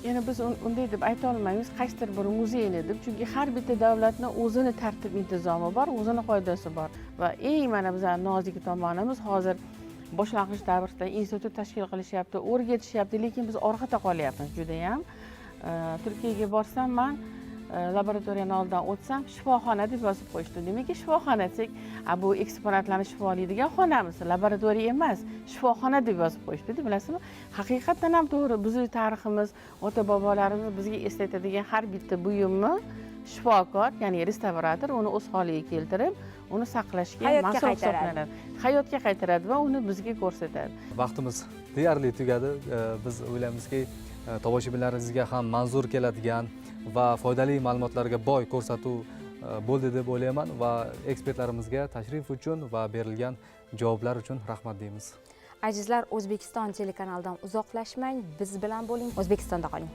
Yana biz unday deb ayta olmaymiz, qaysidir bir muzeyni deb, chunki har bitta davlatning o'zini tartib intizomi bor, o'zini qoidasi bor va eng mana bizlar nozik tomonimiz hozir boshlang'ich davrda institut tashkil qilishyapti, o'rgatishyapti, lekin biz orqada qolyapmiz juda ham. Turkiyaga borsam men laboratoriyani oldidan o'tsam, shifoxona deb yozib qo'yishdi. Demakki, shifoxona desak, bu eksponatlarni shifolaydigan xonamiz, laboratoriya emas, shifoxona deb yozib qo'yishdi, bilasizmi? Haqiqatan ham to'g'ri, bizning tariximiz, ota-bobolarimiz bizga eslatadigan har bitta buyumni shifokor, ya'ni restavrator uni o'z holiga keltirib, uni saqlashga mas'ul hisoblanadi. Hayotga qaytaradi va uni bizga ko'rsatadi. Vaqtimiz deyarli tugadi. Biz o'ylaymizki, tomoshabinlaringizga ham manzur keladigan va foydali ma'lumotlarga boy ko'rsatuv bo'ldi deb o'ylayman va ekspertlarimizga tashrif uchun va berilgan javoblar uchun rahmat deymiz. Azizlar, O'zbekiston telekanalidan uzoqlashmang, biz bilan bo'ling, O'zbekistonda qoling.